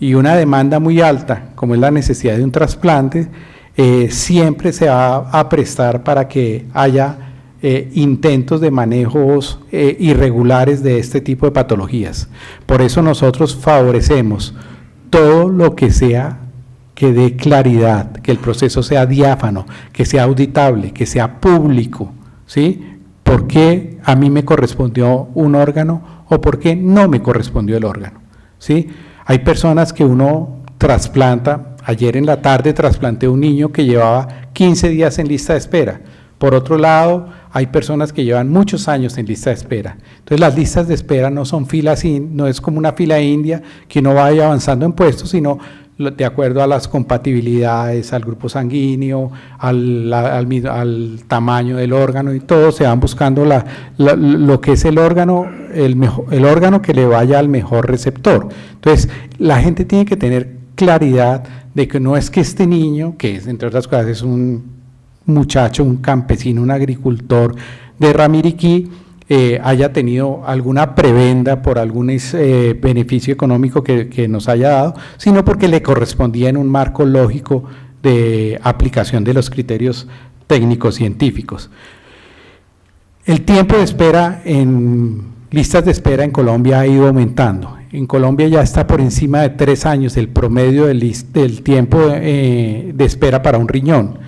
y una demanda muy alta como es la necesidad de un trasplante, siempre se va a prestar para que haya intentos de manejos irregulares de este tipo de patologías. Por eso nosotros favorecemos todo lo que sea que dé claridad, que el proceso sea diáfano, que sea auditable, que sea público, ¿sí? ¿Por qué a mí me correspondió un órgano o por qué no me correspondió el órgano? ¿Sí? Hay personas que uno trasplanta. Ayer en la tarde trasplanté un niño que llevaba 15 días en lista de espera. Por otro lado, hay personas que llevan muchos años en lista de espera. Entonces, las listas de espera no son filas, no es como una fila india que uno vaya avanzando en puestos, sino de acuerdo a las compatibilidades, al grupo sanguíneo, al tamaño del órgano y todo, se van buscando lo que es el órgano que le vaya al mejor receptor. Entonces, la gente tiene que tener claridad de que no es que este niño, que es, entre otras cosas, es un muchacho, un campesino, un agricultor de Ramiriquí, haya tenido alguna prebenda por algún beneficio económico que nos haya dado, sino porque le correspondía en un marco lógico de aplicación de los criterios técnicos científicos. El tiempo de espera en listas de espera en Colombia ha ido aumentando. En Colombia ya está por encima de 3 años el promedio del tiempo de espera para un riñón.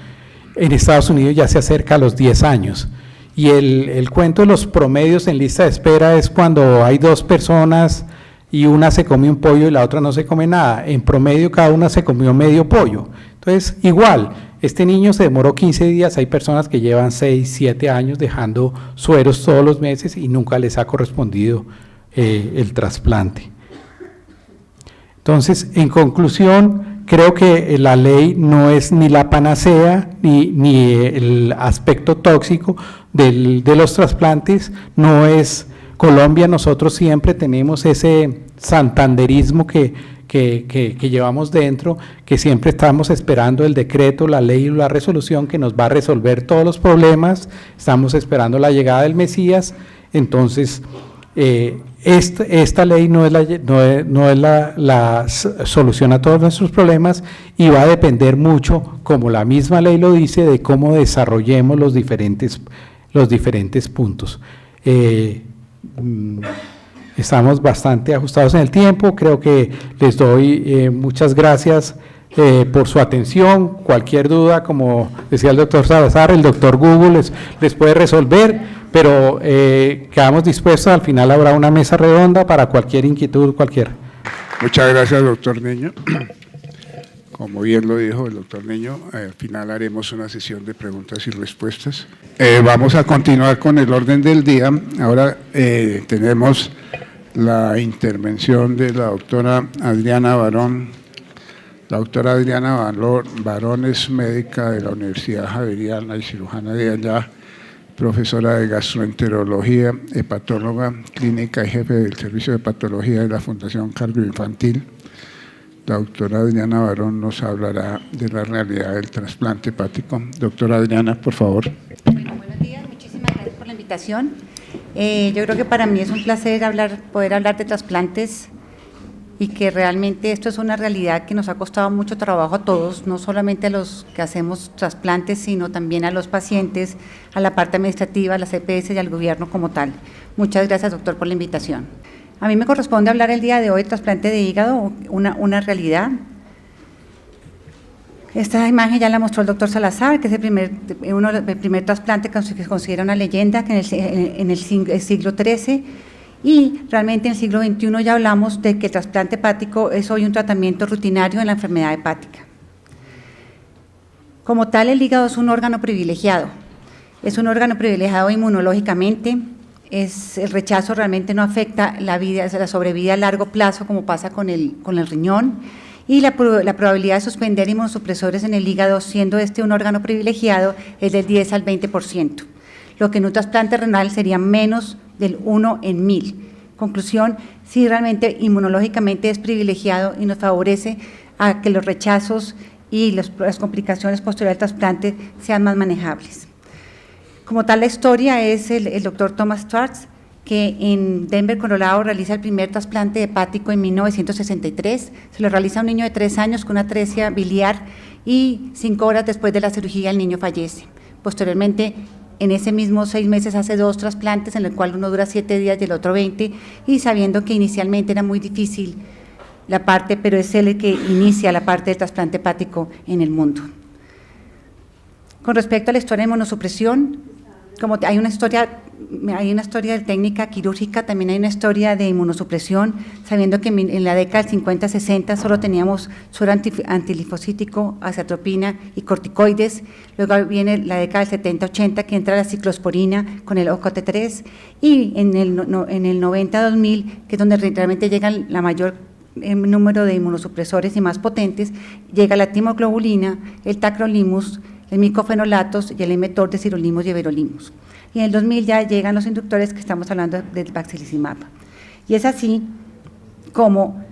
En Estados Unidos ya se acerca a los 10 años. Y el cuento de los promedios en lista de espera es cuando hay 2 personas y una se come un pollo y la otra no se come nada. En promedio cada una se comió medio pollo. Entonces, igual, este niño se demoró 15 días, hay personas que llevan 6, 7 años dejando sueros todos los meses y nunca les ha correspondido el trasplante. Entonces, en conclusión, creo que la ley no es ni la panacea ni el aspecto tóxico de los trasplantes. No es Colombia, nosotros siempre tenemos ese santanderismo que llevamos dentro, que siempre estamos esperando el decreto, la ley o la resolución que nos va a resolver todos los problemas, estamos esperando la llegada del Mesías. Entonces, esta ley no es la solución a todos nuestros problemas y va a depender mucho, como la misma ley lo dice, de cómo desarrollemos los diferentes puntos. Estamos bastante ajustados en el tiempo, creo que les doy muchas gracias por su atención. Cualquier duda, como decía el doctor Salazar, el doctor Google les puede resolver, pero quedamos dispuestos, al final habrá una mesa redonda para cualquier inquietud, cualquier. Muchas gracias, doctor Niño. Como bien lo dijo el doctor Niño, al final haremos una sesión de preguntas y respuestas. Vamos a continuar con el orden del día. Ahora tenemos la intervención de la doctora Adriana Barón. La doctora Adriana Barón es médica de la Universidad Javeriana y cirujana de allá, profesora de gastroenterología, hepatóloga clínica y jefe del servicio de hepatología de la Fundación Cardioinfantil. La doctora Adriana Barón nos hablará de la realidad del trasplante hepático. Doctora Adriana, por favor. Bueno, buenos días, muchísimas gracias por la invitación. Yo creo que para mí es un placer poder hablar de trasplantes y que realmente esto es una realidad que nos ha costado mucho trabajo a todos, no solamente a los que hacemos trasplantes, sino también a los pacientes, a la parte administrativa, a las EPS y al gobierno como tal. Muchas gracias, doctor, por la invitación. A mí me corresponde hablar el día de hoy de trasplante de hígado, una realidad. Esta imagen ya la mostró el doctor Salazar, que es el primer trasplante que se considera una leyenda que en el siglo XIII, y realmente en el siglo XXI ya hablamos de que el trasplante hepático es hoy un tratamiento rutinario en la enfermedad hepática. Como tal, el hígado es un órgano privilegiado. Es un órgano privilegiado inmunológicamente. El rechazo realmente no afecta la sobrevida a largo plazo como pasa con el riñón, y la probabilidad de suspender inmunosupresores en el hígado, siendo este un órgano privilegiado, es del 10 al 20%, lo que en un trasplante renal sería menos del 1 en 1000. Conclusión, sí, realmente inmunológicamente es privilegiado y nos favorece a que los rechazos y las complicaciones posteriores al trasplante sean más manejables. Como tal, la historia es el doctor Thomas Schwartz, que en Denver, Colorado, realiza el primer trasplante hepático en 1963. Se lo realiza a un niño de 3 años con una atresia biliar y 5 horas después de la cirugía el niño fallece. Posteriormente, en ese mismo 6 meses hace 2 trasplantes, en el cual uno dura 7 días y el otro 20, y sabiendo que inicialmente era muy difícil la parte, pero es él el que inicia la parte del trasplante hepático en el mundo. Con respecto a la historia de inmunosupresión, como hay una historia de técnica quirúrgica, también hay una historia de inmunosupresión, sabiendo que en la década del 50-60 solo teníamos suero antilinfocítico, azacitopina y corticoides. Luego viene la década del 70-80 que entra la ciclosporina con el OCT3, y en el 90-2000, que es donde realmente llegan la mayor número de inmunosupresores y más potentes, llega la timoglobulina, el tacrolimus, el micofenolatos y el emetor de sirolimus y everolimus. Y en el 2000 ya llegan los inductores que estamos hablando del baxilizumab. Y es así como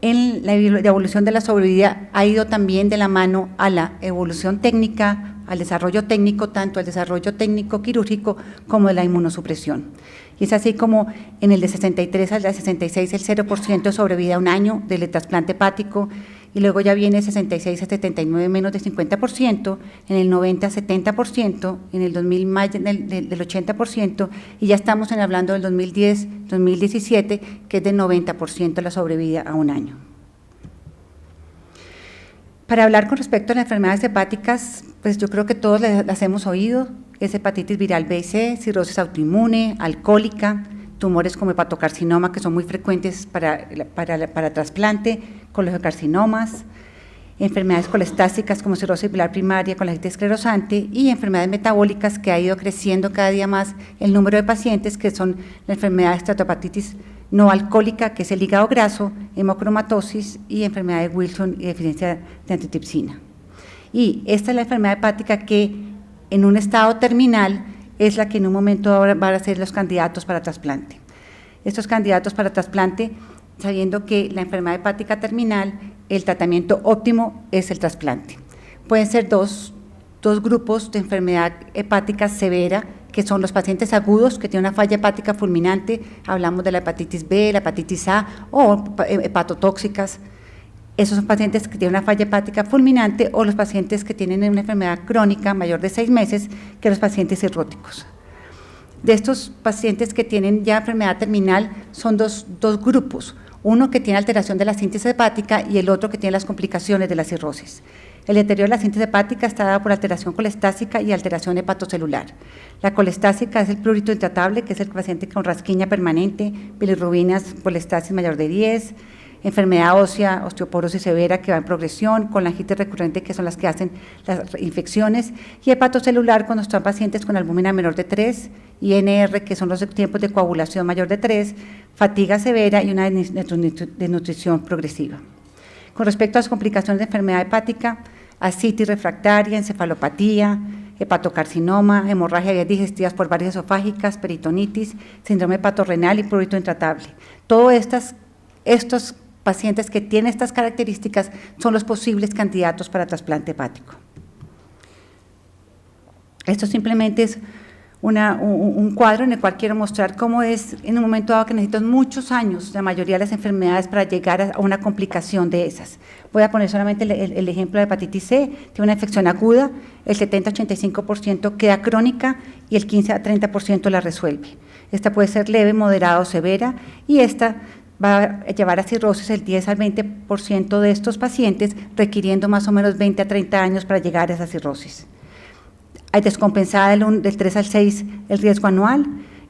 en la evolución de la sobrevida ha ido también de la mano a la evolución técnica, al desarrollo técnico, tanto al desarrollo técnico quirúrgico como de la inmunosupresión. Y es así como en el de 63 al de 66 el 0% de sobrevida a un año del trasplante hepático, y luego ya viene 66 a 79 menos de 50%, en el 90 70%, en el 2000 más del 80%, y ya estamos hablando del 2010, 2017, que es del 90% la sobrevida a un año. Para hablar con respecto a las enfermedades hepáticas, pues yo creo que todos las hemos oído, es hepatitis viral B y C, cirrosis autoinmune, alcohólica, tumores como hepatocarcinoma, que son muy frecuentes para trasplante, colangiocarcinomas, enfermedades colestásicas como cirrosis biliar primaria, colangitis esclerosante, y enfermedades metabólicas que ha ido creciendo cada día más el número de pacientes, que son la enfermedad de esteatohepatitis no alcohólica, que es el hígado graso, hemocromatosis y enfermedad de Wilson y deficiencia de antitripsina. Y esta es la enfermedad hepática que en un estado terminal es la que en un momento van a ser los candidatos para trasplante. Estos candidatos para trasplante, sabiendo que la enfermedad hepática terminal, el tratamiento óptimo es el trasplante. Pueden ser dos grupos de enfermedad hepática severa, que son los pacientes agudos que tienen una falla hepática fulminante, hablamos de la hepatitis B, la hepatitis A o hepatotóxicas. Esos son pacientes que tienen una falla hepática fulminante, o los pacientes que tienen una enfermedad crónica mayor de 6 meses, que los pacientes cirróticos. De estos pacientes que tienen ya enfermedad terminal son dos grupos, uno que tiene alteración de la síntesis hepática y el otro que tiene las complicaciones de la cirrosis. El deterioro de la síntesis hepática está dado por alteración colestásica y alteración hepatocelular. La colestásica es el prurito intratable, que es el paciente con rasquiña permanente, bilirrubinas, colestasis mayor de 10, enfermedad ósea, osteoporosis severa que va en progresión, colangitis recurrente, que son las que hacen las infecciones, y hepatocelular cuando están pacientes con albúmina menor de 3, INR, que son los tiempos de coagulación mayor de 3, fatiga severa y una desnutrición progresiva. Con respecto a las complicaciones de enfermedad hepática, ascitis refractaria, encefalopatía, hepatocarcinoma, hemorragia de vías digestivas por varias esofágicas, peritonitis, síndrome hepatorrenal y prurito intratable. Todos estos pacientes que tienen estas características son los posibles candidatos para trasplante hepático. Esto simplemente es un cuadro en el cual quiero mostrar cómo es en un momento dado que necesitan muchos años la mayoría de las enfermedades para llegar a una complicación de esas. Voy a poner solamente el ejemplo de hepatitis C, tiene una infección aguda, el 70-85% queda crónica y el 15-30% la resuelve. Esta puede ser leve, moderada o severa y esta va a llevar a cirrosis el 10 al 20% de estos pacientes, requiriendo más o menos 20 a 30 años para llegar a esa cirrosis. Hay descompensada del 3 al 6 el riesgo anual,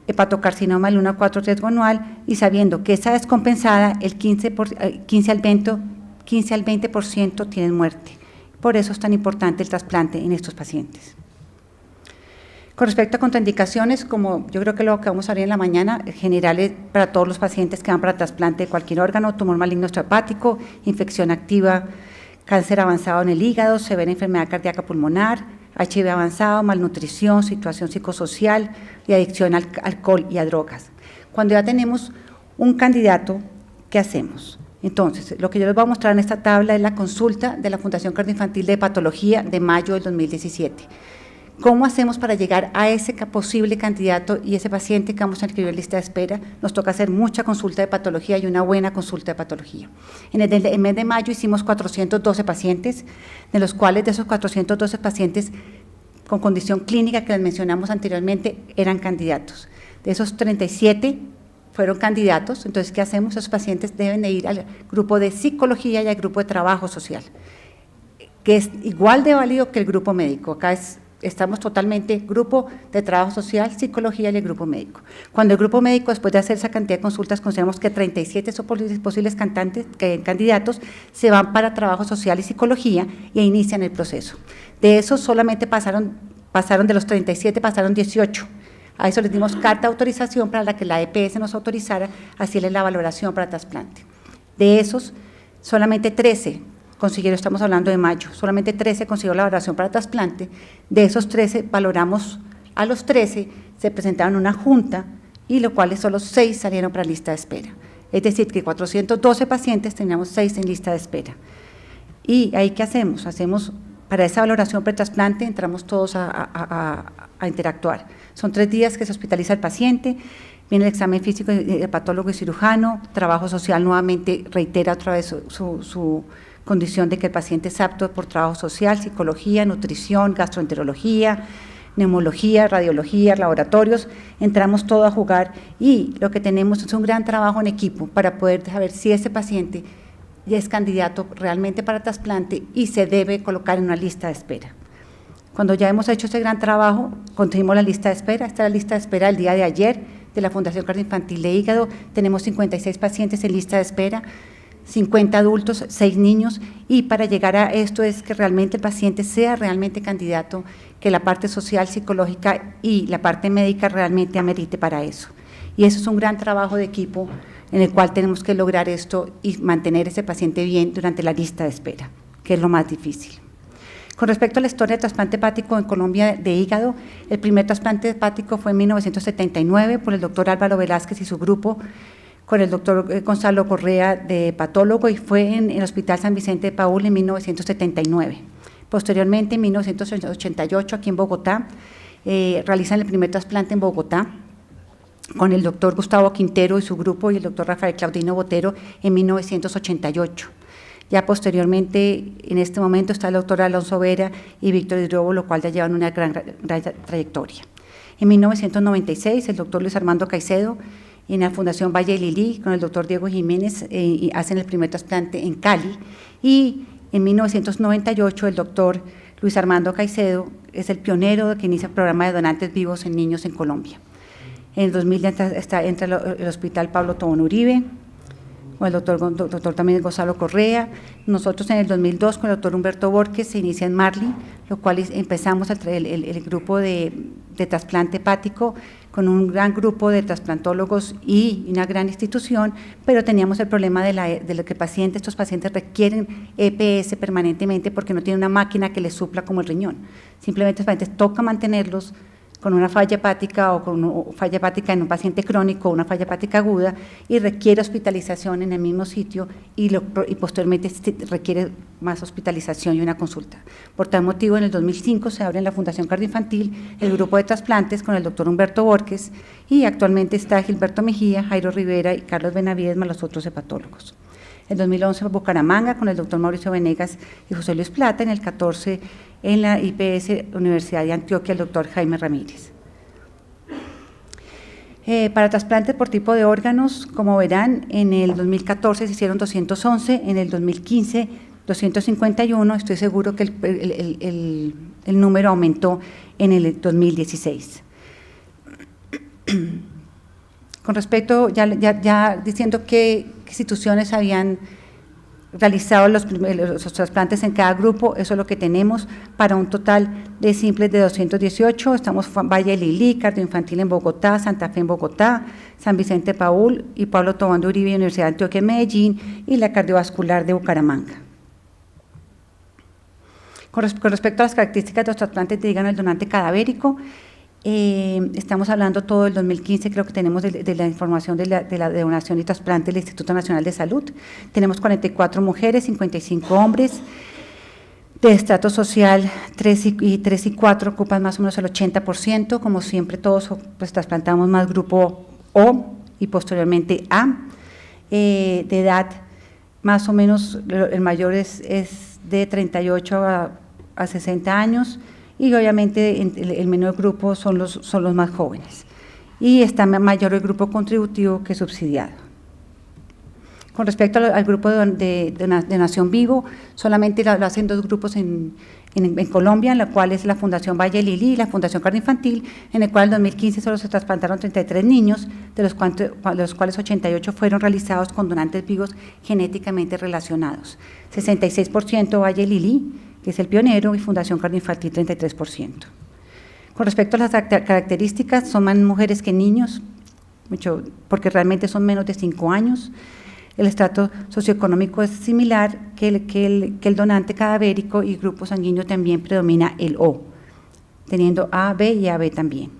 hepatocarcinoma del 1 a 4 riesgo anual, y sabiendo que esa descompensada, el 15 al 20% tienen muerte. Por eso es tan importante el trasplante en estos pacientes. Con respecto a contraindicaciones, como yo creo que lo que vamos a ver en la mañana, generales para todos los pacientes que van para trasplante de cualquier órgano, tumor maligno extrahepático, infección activa, cáncer avanzado en el hígado, severa enfermedad cardíaca pulmonar, HIV avanzado, malnutrición, situación psicosocial y adicción al alcohol y a drogas. Cuando ya tenemos un candidato, ¿qué hacemos? Entonces, lo que yo les voy a mostrar en esta tabla es la consulta de la Fundación Cardioinfantil de Hepatología de mayo del 2017. ¿Cómo hacemos para llegar a ese posible candidato y ese paciente que vamos a inscribir en lista de espera? Nos toca hacer mucha consulta de patología y una buena consulta de patología. En el mes de mayo hicimos 412 pacientes, de los cuales de esos 412 pacientes con condición clínica que les mencionamos anteriormente eran candidatos. De esos 37 fueron candidatos, entonces ¿qué hacemos? Esos pacientes deben de ir al grupo de psicología y al grupo de trabajo social, que es igual de válido que el grupo médico. Acá estamos totalmente grupo de trabajo social, psicología y el grupo médico. Cuando el grupo médico, después de hacer esa cantidad de consultas, consideramos que 37 son posibles candidatos, se van para trabajo social y psicología y inician el proceso. De esos solamente pasaron de los 37, pasaron 18. A eso les dimos carta de autorización para la que la EPS nos autorizara hacerle la valoración para trasplante. De esos, solamente 13 consiguieron, estamos hablando de mayo, solamente 13 consiguieron la valoración para trasplante. De esos 13 valoramos a los 13, se presentaron en una junta y lo cual solo 6 salieron para lista de espera. Es decir, que 412 pacientes teníamos 6 en lista de espera. ¿Y ahí qué hacemos? Para esa valoración pre-trasplante entramos todos a interactuar. Son 3 días que se hospitaliza el paciente, viene el examen físico de patólogo y cirujano, trabajo social nuevamente reitera otra vez su condición de que el paciente es apto por trabajo social, psicología, nutrición, gastroenterología, neumología, radiología, laboratorios, entramos todo a jugar y lo que tenemos es un gran trabajo en equipo para poder saber si ese paciente ya es candidato realmente para trasplante y se debe colocar en una lista de espera. Cuando ya hemos hecho ese gran trabajo, conseguimos la lista de espera. Esta es la lista de espera el día de ayer de la Fundación Cardioinfantil de Hígado. Tenemos 56 pacientes en lista de espera, 50 adultos, 6 niños, y para llegar a esto es que realmente el paciente sea realmente candidato, que la parte social, psicológica y la parte médica realmente amerite para eso. Y eso es un gran trabajo de equipo en el cual tenemos que lograr esto y mantener ese paciente bien durante la lista de espera, que es lo más difícil. Con respecto a la historia de trasplante hepático en Colombia de hígado, el primer trasplante hepático fue en 1979 por el doctor Álvaro Velázquez y su grupo, con el doctor Gonzalo Correa de patólogo, y fue en el Hospital San Vicente de Paúl en 1979. Posteriormente, en 1988, aquí en Bogotá, realizan el primer trasplante en Bogotá, con el doctor Gustavo Quintero y su grupo y el doctor Rafael Claudino Botero en 1988. Ya posteriormente, en este momento, está el doctor Alonso Vera y Víctor Hidrobo, lo cual ya llevan una gran trayectoria. En 1996, el doctor Luis Armando Caicedo, en la Fundación Valle de Lili, con el doctor Diego Jiménez, hacen el primer trasplante en Cali, y En 1998, el doctor Luis Armando Caicedo es el pionero que inicia el programa de donantes vivos en niños en Colombia. En el 2000 entra el Hospital Pablo Tobón Uribe, con el doctor también Gonzalo Correa. Nosotros en el 2002 con el doctor Humberto Borges se inicia en Marley, lo cual empezamos el grupo de trasplante hepático con un gran grupo de trasplantólogos y una gran institución, pero teníamos el problema de lo que estos pacientes requieren EPS permanentemente porque no tienen una máquina que les supla como el riñón. Simplemente los pacientes toca mantenerlos con una falla hepática o con una falla hepática en un paciente crónico o una falla hepática aguda y requiere hospitalización en el mismo sitio y posteriormente requiere más hospitalización y una consulta. Por tal motivo, en el 2005 se abre en la Fundación Cardioinfantil el grupo de trasplantes con el doctor Humberto Borges y actualmente está Gilberto Mejía, Jairo Rivera y Carlos Benavides más los otros hepatólogos. En 2011 en Bucaramanga con el doctor Mauricio Venegas y José Luis Plata, en el 14 en la IPS Universidad de Antioquia, el doctor Jaime Ramírez. Para trasplantes por tipo de órganos, como verán, en el 2014 se hicieron 211, en el 2015 251, estoy seguro que el número aumentó en el 2016. Con respecto, ya diciendo qué instituciones habían realizado los trasplantes en cada grupo, eso es lo que tenemos para un total de simples de 218, estamos Valle Lilí, Cardioinfantil en Bogotá, Santa Fe en Bogotá, San Vicente Paúl y Pablo Tobón de Uribe, Universidad de Antioquia en Medellín y la cardiovascular de Bucaramanga. Con respecto a las características de los trasplantes de hígado del donante cadavérico, estamos hablando todo del 2015, creo que tenemos de la información de la donación y trasplante del Instituto Nacional de Salud. Tenemos 44 mujeres, 55 hombres, de estrato social 3 y 4 ocupan más o menos el 80%, como siempre todos pues trasplantamos más grupo O y posteriormente A. De edad, más o menos el mayor es de 38 a 60 años, y obviamente el menor grupo son los más jóvenes. Y está mayor el grupo contributivo que subsidiado. Con respecto al grupo de donación vivo, solamente lo hacen dos grupos en Colombia, en la cual es la Fundación Valle Lilí y la Fundación Cardioinfantil, en el cual en 2015 solo se trasplantaron 33 niños, de los cuales 88 fueron realizados con donantes vivos genéticamente relacionados. 66% Valle Lilí, que es el pionero, y Fundación Cardioinfantil 33%. Con respecto a las características, son más mujeres que niños, mucho, porque realmente son menos de 5 años. El estrato socioeconómico es similar que el donante cadavérico, y grupo sanguíneo también predomina el O, teniendo A, B y AB también.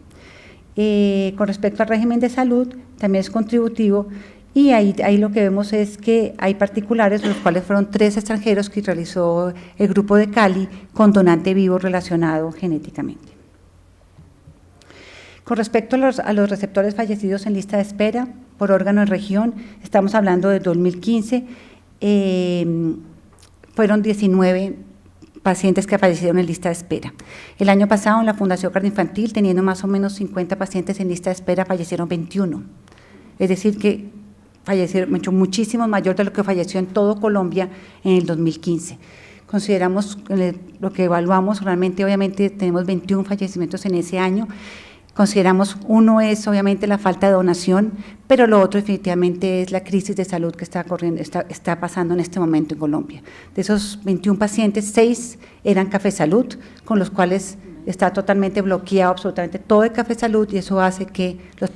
Con respecto al régimen de salud, también es contributivo, y ahí lo que vemos es que hay particulares, los cuales fueron 3 extranjeros que realizó el grupo de Cali con donante vivo relacionado genéticamente. Con respecto a los receptores fallecidos en lista de espera por órgano en región, estamos hablando de 2015, fueron 19 pacientes que fallecieron en lista de espera. El año pasado en la Fundación Cardioinfantil, teniendo más o menos 50 pacientes en lista de espera, fallecieron 21. Es decir que fallecieron muchísimo mayor de lo que falleció en todo Colombia en el 2015. Consideramos lo que evaluamos, realmente obviamente tenemos 21 fallecimientos en ese año. Consideramos, uno es obviamente la falta de donación, pero lo otro definitivamente es la crisis de salud que está pasando en este momento en Colombia. De esos 21 pacientes, 6 eran Café Salud, con los cuales está totalmente bloqueado absolutamente todo el Café Salud, y eso hace que los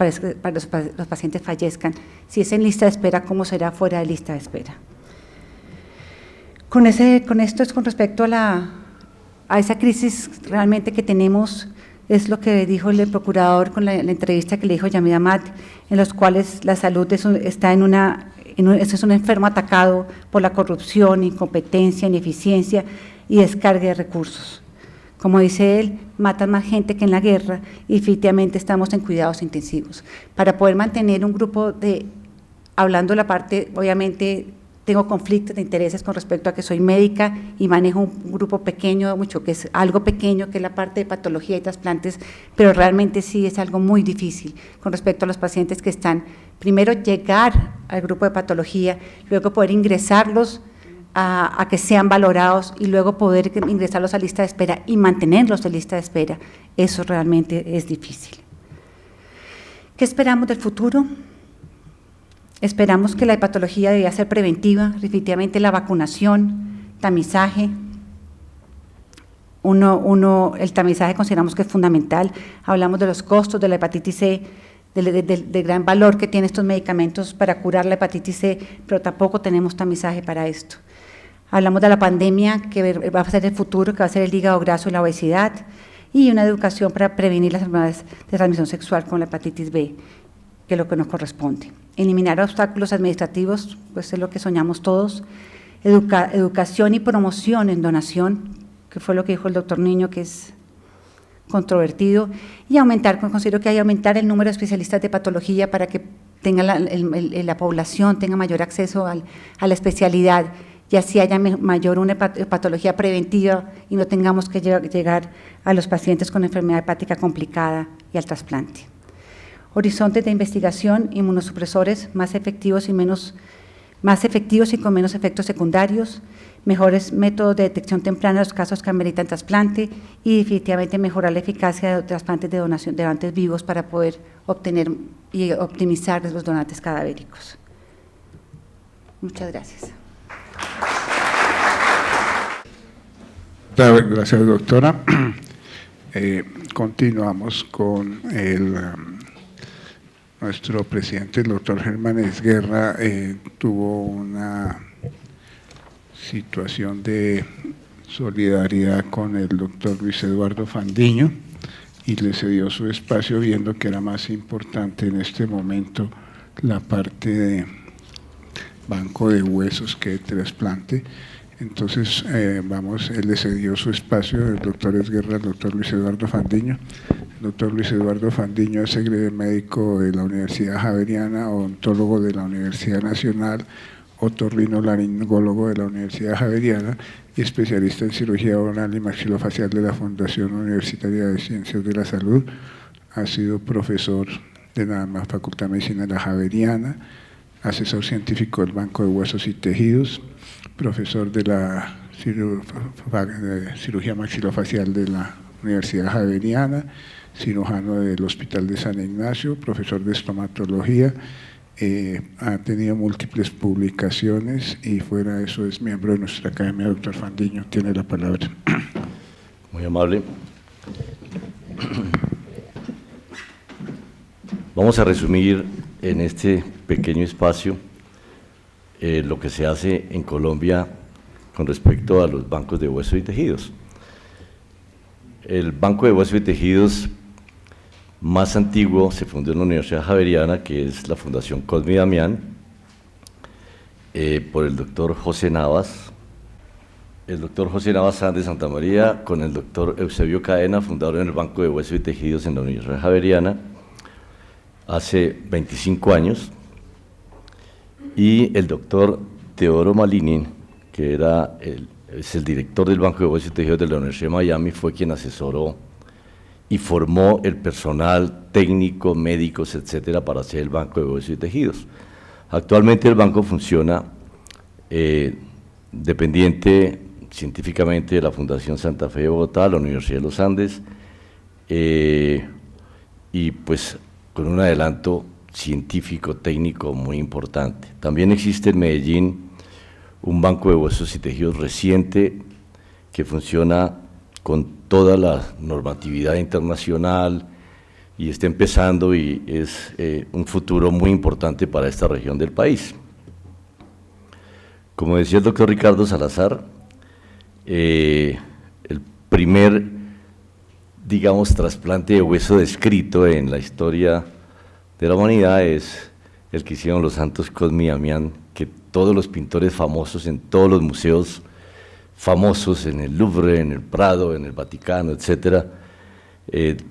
pacientes fallezcan. Si es en lista de espera, ¿cómo será fuera de lista de espera? Con esto es con respecto a esa crisis realmente que tenemos. Es lo que dijo el procurador con la entrevista que le dijo Yamid Ahmad, en los cuales la salud es un enfermo atacado por la corrupción, incompetencia, ineficiencia y descarga de recursos. Como dice él, matan más gente que en la guerra, y efectivamente estamos en cuidados intensivos. Para poder mantener un grupo hablando de la parte, obviamente, tengo conflictos de intereses con respecto a que soy médica y manejo un grupo pequeño, que es algo pequeño, que es la parte de patología y trasplantes, pero realmente sí es algo muy difícil con respecto a los pacientes que están, primero llegar al grupo de patología, luego poder ingresarlos a que sean valorados y luego poder ingresarlos a lista de espera y mantenerlos en lista de espera, eso realmente es difícil. ¿Qué esperamos del futuro? Esperamos que la hepatología debía ser preventiva, definitivamente la vacunación, tamizaje. El tamizaje consideramos que es fundamental. Hablamos de los costos de la hepatitis C, del gran valor que tienen estos medicamentos para curar la hepatitis C, pero tampoco tenemos tamizaje para esto. Hablamos de la pandemia, que va a ser el futuro, que va a ser el hígado graso y la obesidad, y una educación para prevenir las enfermedades de transmisión sexual con la hepatitis B, que es lo que nos corresponde. Eliminar obstáculos administrativos, pues es lo que soñamos todos. Educación y promoción en donación, que fue lo que dijo el doctor Niño, que es controvertido, y considero que hay que aumentar el número de especialistas de hepatología para que tenga la población tenga mayor acceso a la especialidad, y así haya mayor una hepatología preventiva y no tengamos que llegar a los pacientes con enfermedad hepática complicada y al trasplante. Horizontes de investigación, inmunosupresores más efectivos y con menos efectos secundarios, mejores métodos de detección temprana de los casos que ameritan trasplante y definitivamente mejorar la eficacia de trasplantes de donación de donantes vivos para poder obtener y optimizar los donantes cadavéricos. Muchas gracias. Gracias, doctora. Continuamos con nuestro presidente, el doctor Germán Esguerra, tuvo una situación de solidaridad con el doctor Luis Eduardo Fandiño y le cedió su espacio viendo que era más importante en este momento la parte de banco de huesos que de trasplante. Entonces, él le cedió su espacio, el doctor Esguerra, al doctor Luis Eduardo Fandiño. El doctor Luis Eduardo Fandiño es médico de la Universidad Javeriana, odontólogo de la Universidad Nacional, otorrinolaringólogo de la Universidad Javeriana y especialista en cirugía oral y maxilofacial de la Fundación Universitaria de Ciencias de la Salud. Ha sido profesor de la Facultad de Medicina de la Javeriana, asesor científico del Banco de Huesos y Tejidos, profesor de la cirugía maxilofacial de la Universidad Javeriana, cirujano del Hospital de San Ignacio, profesor de estomatología, ha tenido múltiples publicaciones y fuera de eso es miembro de nuestra academia. Doctor Fandiño, tiene la palabra. Muy amable. Vamos a resumir en este pequeño espacio lo que se hace en Colombia con respecto a los bancos de huesos y tejidos. El Banco de Huesos y Tejidos más antiguo se fundó en la Universidad Javeriana, que es la Fundación Cosme y Damián, por el doctor José Navas. El doctor José Navas Sáenz de Santa María con el doctor Eusebio Cadena fundaron el Banco de Huesos y Tejidos en la Universidad Javeriana hace 25 años, y el doctor Teodoro Malinin, que es el director del Banco de Huesos y Tejidos de la Universidad de Miami, fue quien asesoró y formó el personal técnico, médicos, etcétera, para hacer el Banco de Huesos y Tejidos. Actualmente el banco funciona dependiente científicamente de la Fundación Santa Fe de Bogotá, la Universidad de los Andes, y pues con un adelanto científico, técnico muy importante. También existe en Medellín un Banco de Huesos y Tejidos reciente que funciona con toda la normatividad internacional y está empezando, y es un futuro muy importante para esta región del país. Como decía el doctor Ricardo Salazar, el primer, digamos, trasplante de hueso descrito en la historia de la humanidad es el que hicieron los santos Cosme y Damián, que todos los pintores famosos en todos los museos famosos, en el Louvre, en el Prado, en el Vaticano, etcétera,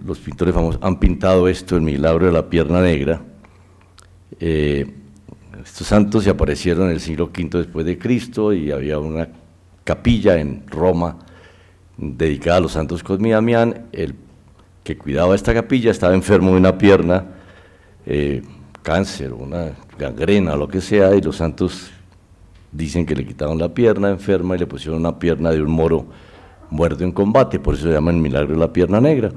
los pintores famosos han pintado esto, el milagro de la pierna negra. Estos santos se aparecieron en el siglo V después de Cristo, y había una capilla en Roma dedicada a los santos Cosme y Damián. El que cuidaba esta capilla estaba enfermo de una pierna, cáncer, una gangrena, lo que sea, y los santos dicen que le quitaron la pierna enferma y le pusieron una pierna de un moro muerto en combate, por eso se llama el milagro de la pierna negra.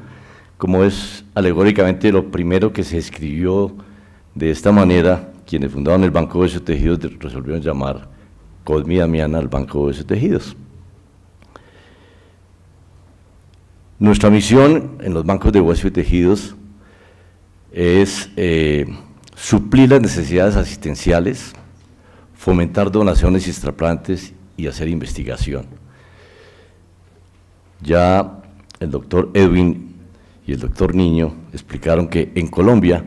Como es alegóricamente lo primero que se escribió de esta manera, quienes fundaron el Banco de Huesos y Tejidos resolvieron llamar Cosme y Damiana al Banco de Huesos y Tejidos. Nuestra misión en los bancos de huesos y tejidos es suplir las necesidades asistenciales, fomentar donaciones y trasplantes y hacer investigación. Ya el doctor Edwin y el doctor Niño explicaron que en Colombia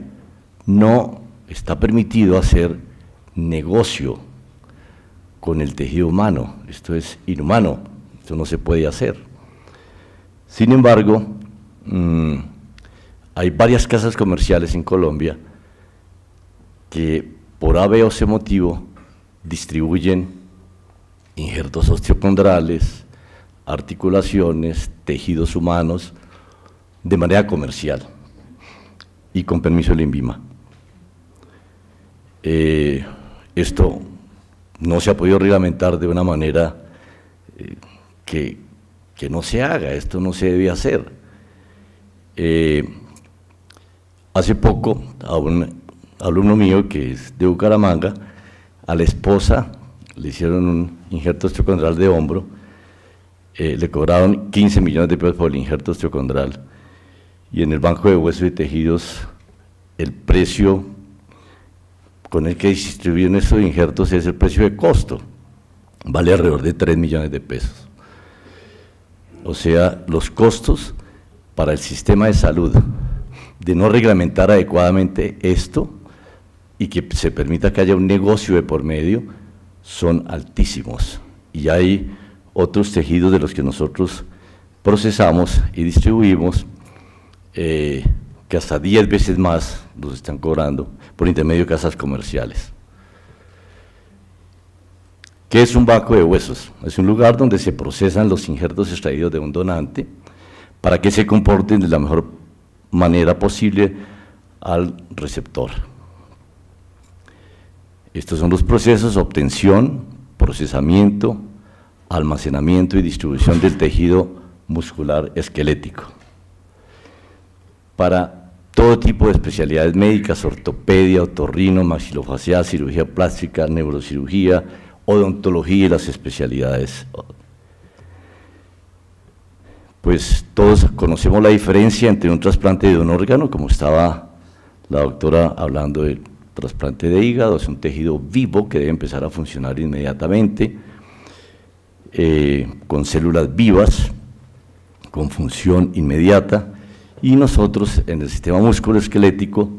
no está permitido hacer negocio con el tejido humano, esto es inhumano, esto no se puede hacer. Sin embargo, hay varias casas comerciales en Colombia que por A, B o C motivo distribuyen injertos osteocondrales, articulaciones, tejidos humanos de manera comercial y con permiso del INVIMA. Esto no se ha podido reglamentar de una manera que no se haga, esto no se debe hacer. Hace poco, a un alumno mío que es de Bucaramanga, a la esposa le hicieron un injerto osteocondral de hombro, le cobraron 15 millones de pesos por el injerto osteocondral, y en el Banco de Huesos y Tejidos el precio con el que distribuyen estos injertos es el precio de costo, vale alrededor de 3 millones de pesos. O sea, los costos para el sistema de salud de no reglamentar adecuadamente esto y que se permita que haya un negocio de por medio son altísimos. Y hay otros tejidos de los que nosotros procesamos y distribuimos que hasta 10 veces más los están cobrando por intermedio de casas comerciales. ¿Qué es un banco de huesos? Es un lugar donde se procesan los injertos extraídos de un donante para que se comporten de la mejor manera posible al receptor. Estos son los procesos: obtención, procesamiento, almacenamiento y distribución del tejido muscular esquelético. Para todo tipo de especialidades médicas, ortopedia, otorrino, maxilofacial, cirugía plástica, neurocirugía, odontología y las especialidades. Pues todos conocemos la diferencia entre un trasplante de un órgano, como estaba la doctora hablando del trasplante de hígado, es un tejido vivo que debe empezar a funcionar inmediatamente, con células vivas, con función inmediata, y nosotros en el sistema musculoesquelético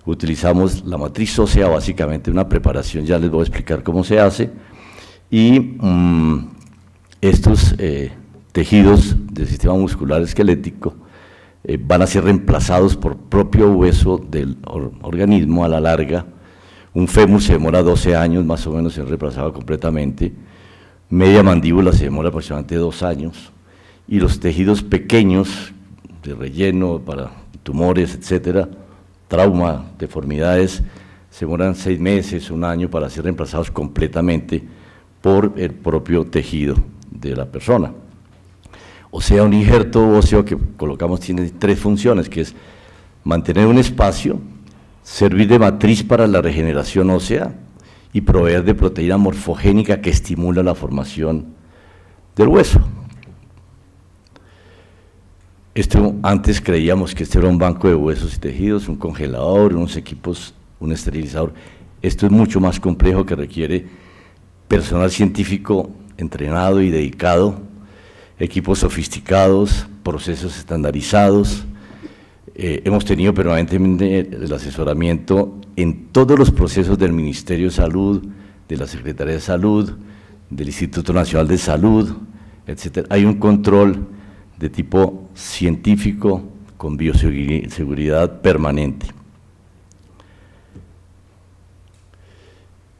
utilizamos la matriz ósea, básicamente una preparación, ya les voy a explicar cómo se hace, y estos tejidos del sistema muscular esquelético van a ser reemplazados por propio hueso del organismo a la larga. Un fémur se demora 12 años más o menos en reemplazado completamente, media mandíbula se demora aproximadamente 2 años, y los tejidos pequeños de relleno para tumores, etcétera, trauma, deformidades, se demoran 6 meses, 1 año para ser reemplazados completamente por el propio tejido de la persona. O sea, un injerto óseo que colocamos tiene 3 funciones, que es mantener un espacio, servir de matriz para la regeneración ósea y proveer de proteína morfogénica que estimula la formación del hueso. Antes creíamos que este era un banco de huesos y tejidos, un congelador, unos equipos, un esterilizador. Esto es mucho más complejo, que requiere personal científico entrenado y dedicado, equipos sofisticados, procesos estandarizados. Hemos tenido permanentemente el asesoramiento en todos los procesos del Ministerio de Salud, de la Secretaría de Salud, del Instituto Nacional de Salud, etc. Hay un control de tipo científico con bioseguridad permanente.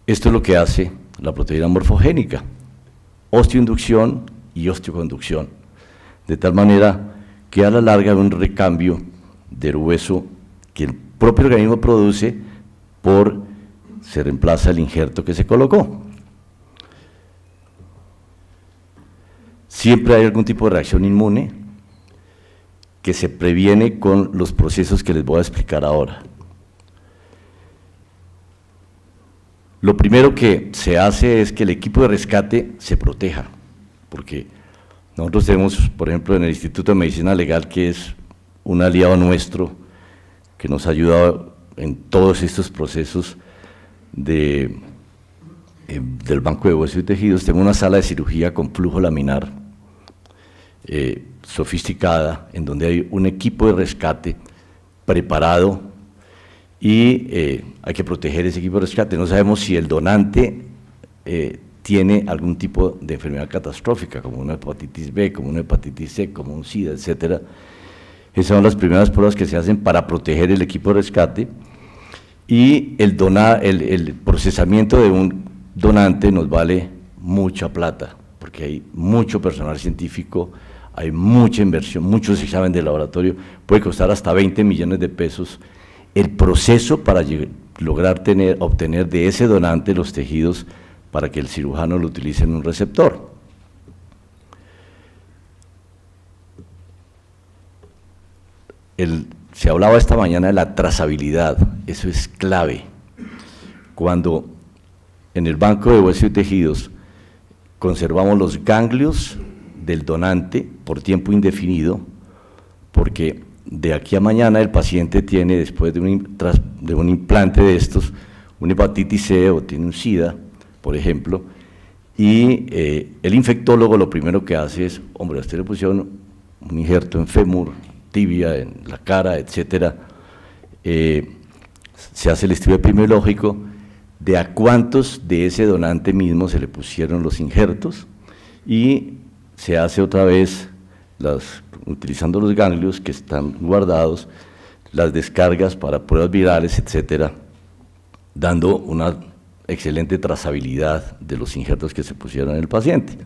Esto es lo que hace la proteína morfogénica: osteoinducción y osteoconducción, de tal manera que a la larga hay un recambio del hueso que el propio organismo produce se reemplaza el injerto que se colocó. siempre hay algún tipo de reacción inmune que se previene con los procesos que les voy a explicar ahora. Lo primero que se hace es que el equipo de rescate se proteja, porque nosotros tenemos, por ejemplo, en el Instituto de Medicina Legal, que es un aliado nuestro, que nos ha ayudado en todos estos procesos del Banco de Huesos y Tejidos. Tengo una sala de cirugía con flujo laminar sofisticada, en donde hay un equipo de rescate preparado y hay que proteger ese equipo de rescate. No sabemos si el donante tiene algún tipo de enfermedad catastrófica, como una hepatitis B, como una hepatitis C, como un SIDA, etcétera. Esas son las primeras pruebas que se hacen para proteger el equipo de rescate, y el procesamiento de un donante nos vale mucha plata, porque hay mucho personal científico, hay mucha inversión, muchos exámenes de laboratorio, puede costar hasta 20 millones de pesos el proceso para lograr obtener de ese donante los tejidos para que el cirujano lo utilice en un receptor. Se hablaba esta mañana de la trazabilidad, eso es clave. Cuando en el Banco de Huesos y Tejidos conservamos los ganglios del donante por tiempo indefinido, porque de aquí a mañana el paciente tiene, después de un implante de estos, una hepatitis C o tiene un SIDA, por ejemplo, y el infectólogo lo primero que hace es, hombre, a usted le pusieron un injerto en fémur, tibia, en la cara, etcétera, se hace el estudio epidemiológico de a cuántos de ese donante mismo se le pusieron los injertos, y se hace otra vez, utilizando los ganglios que están guardados, las descargas para pruebas virales, etcétera, dando una excelente trazabilidad de los injertos que se pusieron en el paciente.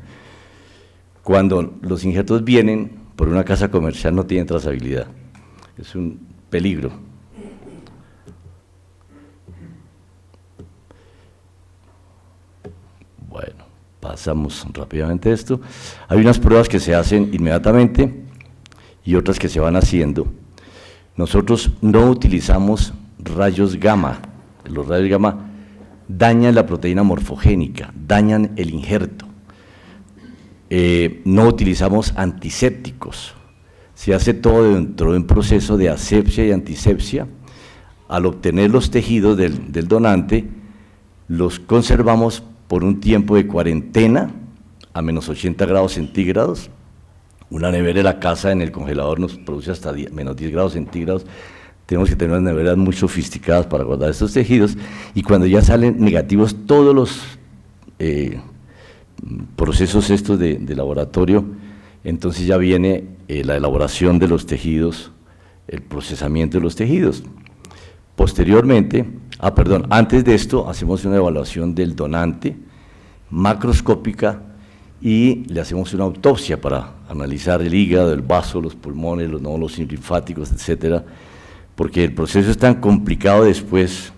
Cuando los injertos vienen por una casa comercial no tienen trazabilidad, es un peligro. Bueno, pasamos rápidamente esto. Hay unas pruebas que se hacen inmediatamente y otras que se van haciendo. Nosotros no utilizamos rayos gamma. Los rayos gamma dañan la proteína morfogénica, dañan el injerto. No utilizamos antisépticos. Se hace todo dentro de un proceso de asepsia y antisepsia. Al obtener los tejidos del donante, los conservamos por un tiempo de cuarentena a menos 80 grados centígrados. Una nevera de la casa en el congelador nos produce hasta menos 10 grados centígrados. Tenemos que tener unas neveras muy sofisticadas para guardar estos tejidos, y cuando ya salen negativos todos los procesos estos de laboratorio, entonces ya viene la elaboración de los tejidos, el procesamiento de los tejidos. Posteriormente, antes de esto hacemos una evaluación del donante macroscópica y le hacemos una autopsia para analizar el hígado, el vaso, los pulmones, los nódulos linfáticos, etcétera, porque el proceso es tan complicado después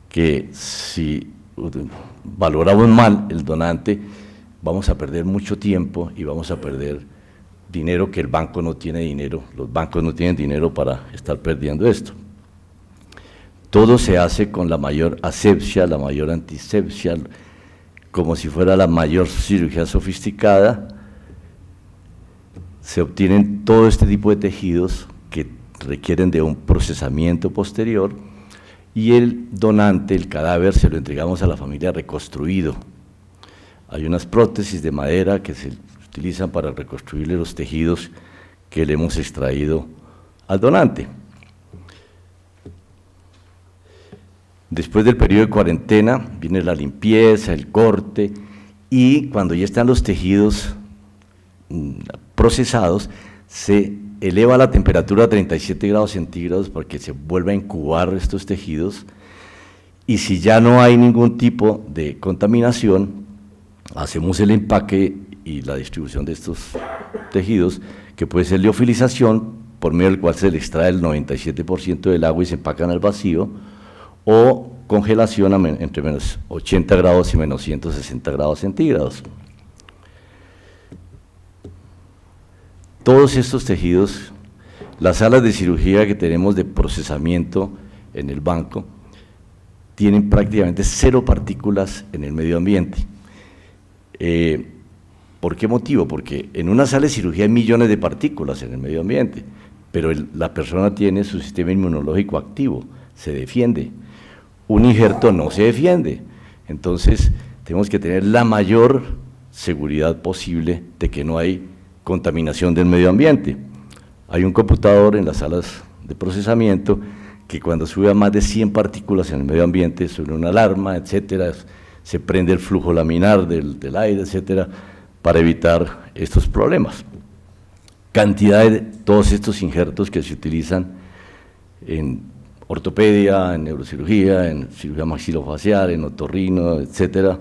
que si valoramos mal el donante, vamos a perder mucho tiempo y vamos a perder dinero, que el banco no tiene dinero, los bancos no tienen dinero para estar perdiendo esto. Todo se hace con la mayor asepsia, la mayor antisepsia, como si fuera la mayor cirugía sofisticada. Se obtienen todo este tipo de tejidos que requieren de un procesamiento posterior, y el donante, el cadáver, se lo entregamos a la familia reconstruido. Hay unas prótesis de madera que se utilizan para reconstruirle los tejidos que le hemos extraído al donante. Después del periodo de cuarentena viene la limpieza, el corte, y cuando ya están los tejidos procesados, se eleva la temperatura a 37 grados centígrados para que se vuelva a incubar estos tejidos, y si ya no hay ningún tipo de contaminación, hacemos el empaque y la distribución de estos tejidos, que puede ser liofilización, por medio del cual se le extrae el 97% del agua y se empacan al vacío, o congelación entre menos 80 grados y menos 160 grados centígrados. todos estos tejidos, las salas de cirugía que tenemos de procesamiento en el banco, tienen prácticamente 0 partículas en el medio ambiente. ¿Por qué motivo? Porque en una sala de cirugía hay millones de partículas en el medio ambiente, pero la persona tiene su sistema inmunológico activo, se defiende. Un injerto no se defiende. Entonces, tenemos que tener la mayor seguridad posible de que no hay contaminación del medio ambiente. Hay un computador en las salas de procesamiento que cuando sube a más de 100 partículas en el medio ambiente suena una alarma, etcétera, se prende el flujo laminar del aire, etcétera, para evitar estos problemas. Cantidad de todos estos injertos que se utilizan en ortopedia, en neurocirugía, en cirugía maxilofacial, en otorrino, etcétera.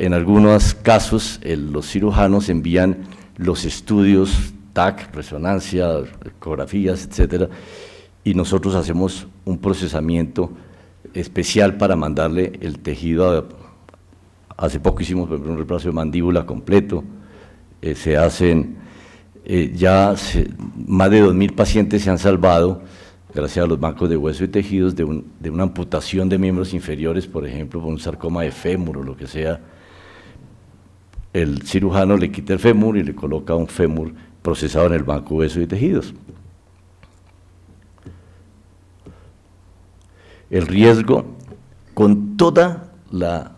En algunos casos los cirujanos envían los estudios TAC, resonancia, ecografías, etcétera, y nosotros hacemos un procesamiento especial para mandarle el tejido. Hace poco hicimos por ejemplo, un reemplazo de mandíbula completo, se hacen, más de 2.000 pacientes se han salvado gracias a los bancos de hueso y tejidos de una amputación de miembros inferiores, por ejemplo, por un sarcoma de fémur o lo que sea. El cirujano le quita el fémur y le coloca un fémur procesado en el banco de hueso y tejidos. El riesgo, con toda la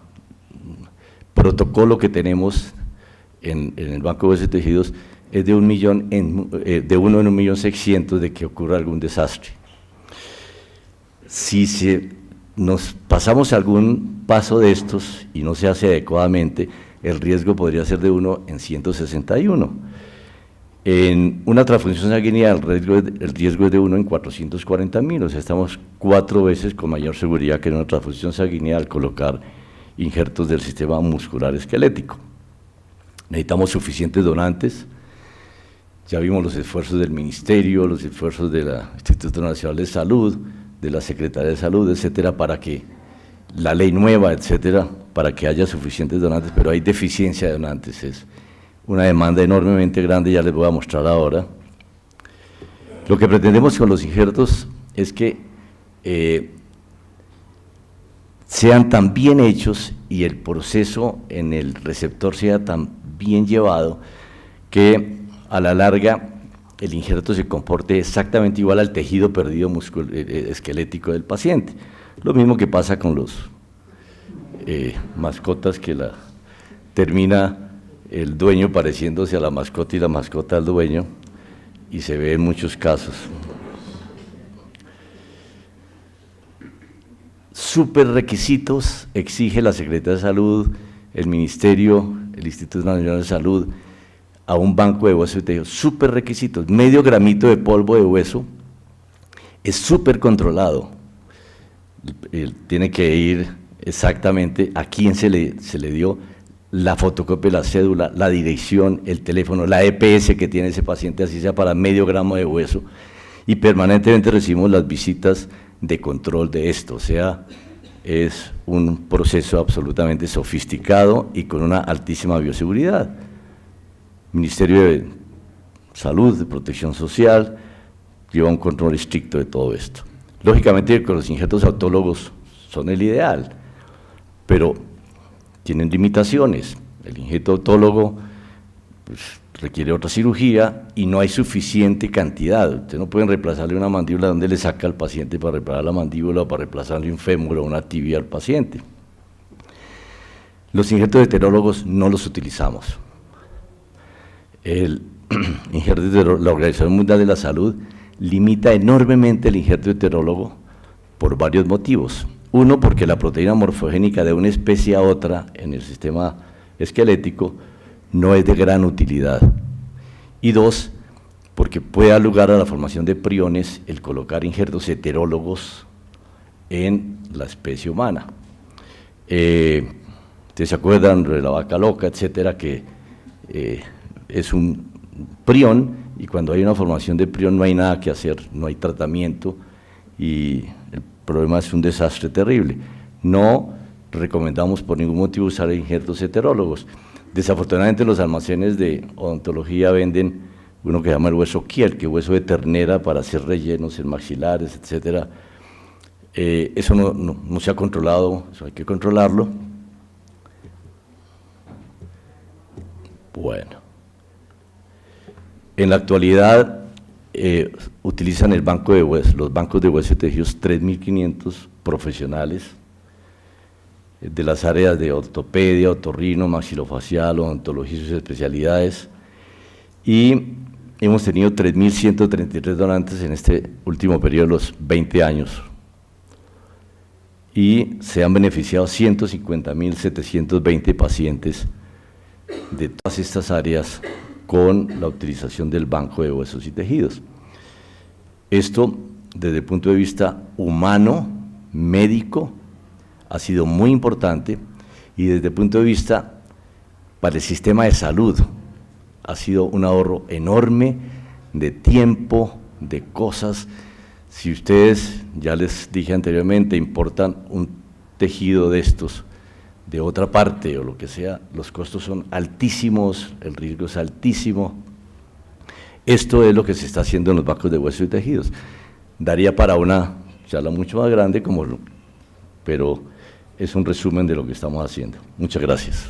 protocolo que tenemos en el banco de hueso y tejidos, es de 1 en 1.600.000 de que ocurra algún desastre. Si nos pasamos algún paso de estos y no se hace adecuadamente, el riesgo podría ser de 1 en 161. En una transfusión sanguínea el riesgo es de 1 en 440.000, o sea, estamos 4 veces con mayor seguridad que en una transfusión sanguínea al colocar injertos del sistema muscular esquelético. Necesitamos suficientes donantes. Ya vimos los esfuerzos del Ministerio, los esfuerzos del Instituto Nacional de Salud, de la Secretaría de Salud, etcétera, para que la ley nueva, etcétera, para que haya suficientes donantes, pero hay deficiencia de donantes, es una demanda enormemente grande, ya les voy a mostrar ahora. Lo que pretendemos con los injertos es que sean tan bien hechos y el proceso en el receptor sea tan bien llevado que a la larga el injerto se comporte exactamente igual al tejido perdido esquelético del paciente. Lo mismo que pasa con los mascotas, que termina el dueño pareciéndose a la mascota y la mascota al dueño, y se ve en muchos casos. Super requisitos exige la Secretaría de Salud, el Ministerio, el Instituto Nacional de Salud, a un banco de hueso y tejido. Super requisitos, medio gramito de polvo de hueso es súper controlado. Tiene que ir exactamente a quién se le dio la fotocopia de la cédula, la dirección, el teléfono, la EPS que tiene ese paciente, así sea para medio gramo de hueso, y permanentemente recibimos las visitas de control de esto, o sea, es un proceso absolutamente sofisticado y con una altísima bioseguridad. Ministerio de Salud, de Protección Social, lleva un control estricto de todo esto. Lógicamente, con los injertos autólogos son el ideal, pero tienen limitaciones. El injerto autólogo pues, requiere otra cirugía y no hay suficiente cantidad. Ustedes no pueden reemplazarle una mandíbula donde le saca al paciente para reparar la mandíbula o para reemplazarle un fémur o una tibia al paciente. Los injertos heterólogos no los utilizamos. El injerto heterólogo, la Organización Mundial de la Salud limita enormemente el injerto heterólogo por varios motivos. Uno, porque la proteína morfogénica de una especie a otra en el sistema esquelético no es de gran utilidad. Y dos, porque puede dar lugar a la formación de priones el colocar injertos heterólogos en la especie humana. Ustedes se acuerdan de la vaca loca, etcétera, que es un prión, y cuando hay una formación de prión no hay nada que hacer, no hay tratamiento, y el problema es un desastre terrible. No recomendamos por ningún motivo usar injertos heterólogos. Desafortunadamente los almacenes de odontología venden uno que se llama el hueso kiel, que es hueso de ternera para hacer rellenos en maxilares, etcétera. Eso no se ha controlado, eso hay que controlarlo. Bueno, en la actualidad utilizan el banco de huesos, los bancos de huesos y tejidos 3.500 profesionales de las áreas de ortopedia, otorrino, maxilofacial, odontología y sus especialidades, y hemos tenido 3.133 donantes en este último periodo de los 20 años, y se han beneficiado 150.720 pacientes de todas estas áreas con la utilización del banco de huesos y tejidos. Esto, desde el punto de vista humano, médico, ha sido muy importante, y desde el punto de vista para el sistema de salud ha sido un ahorro enorme de tiempo, de cosas. Si ustedes, ya les dije anteriormente, importan un tejido de estos de otra parte o lo que sea, los costos son altísimos, el riesgo es altísimo. Esto es lo que se está haciendo en los bancos de huesos y tejidos. Daría para una charla mucho más grande, pero es un resumen de lo que estamos haciendo. Muchas gracias.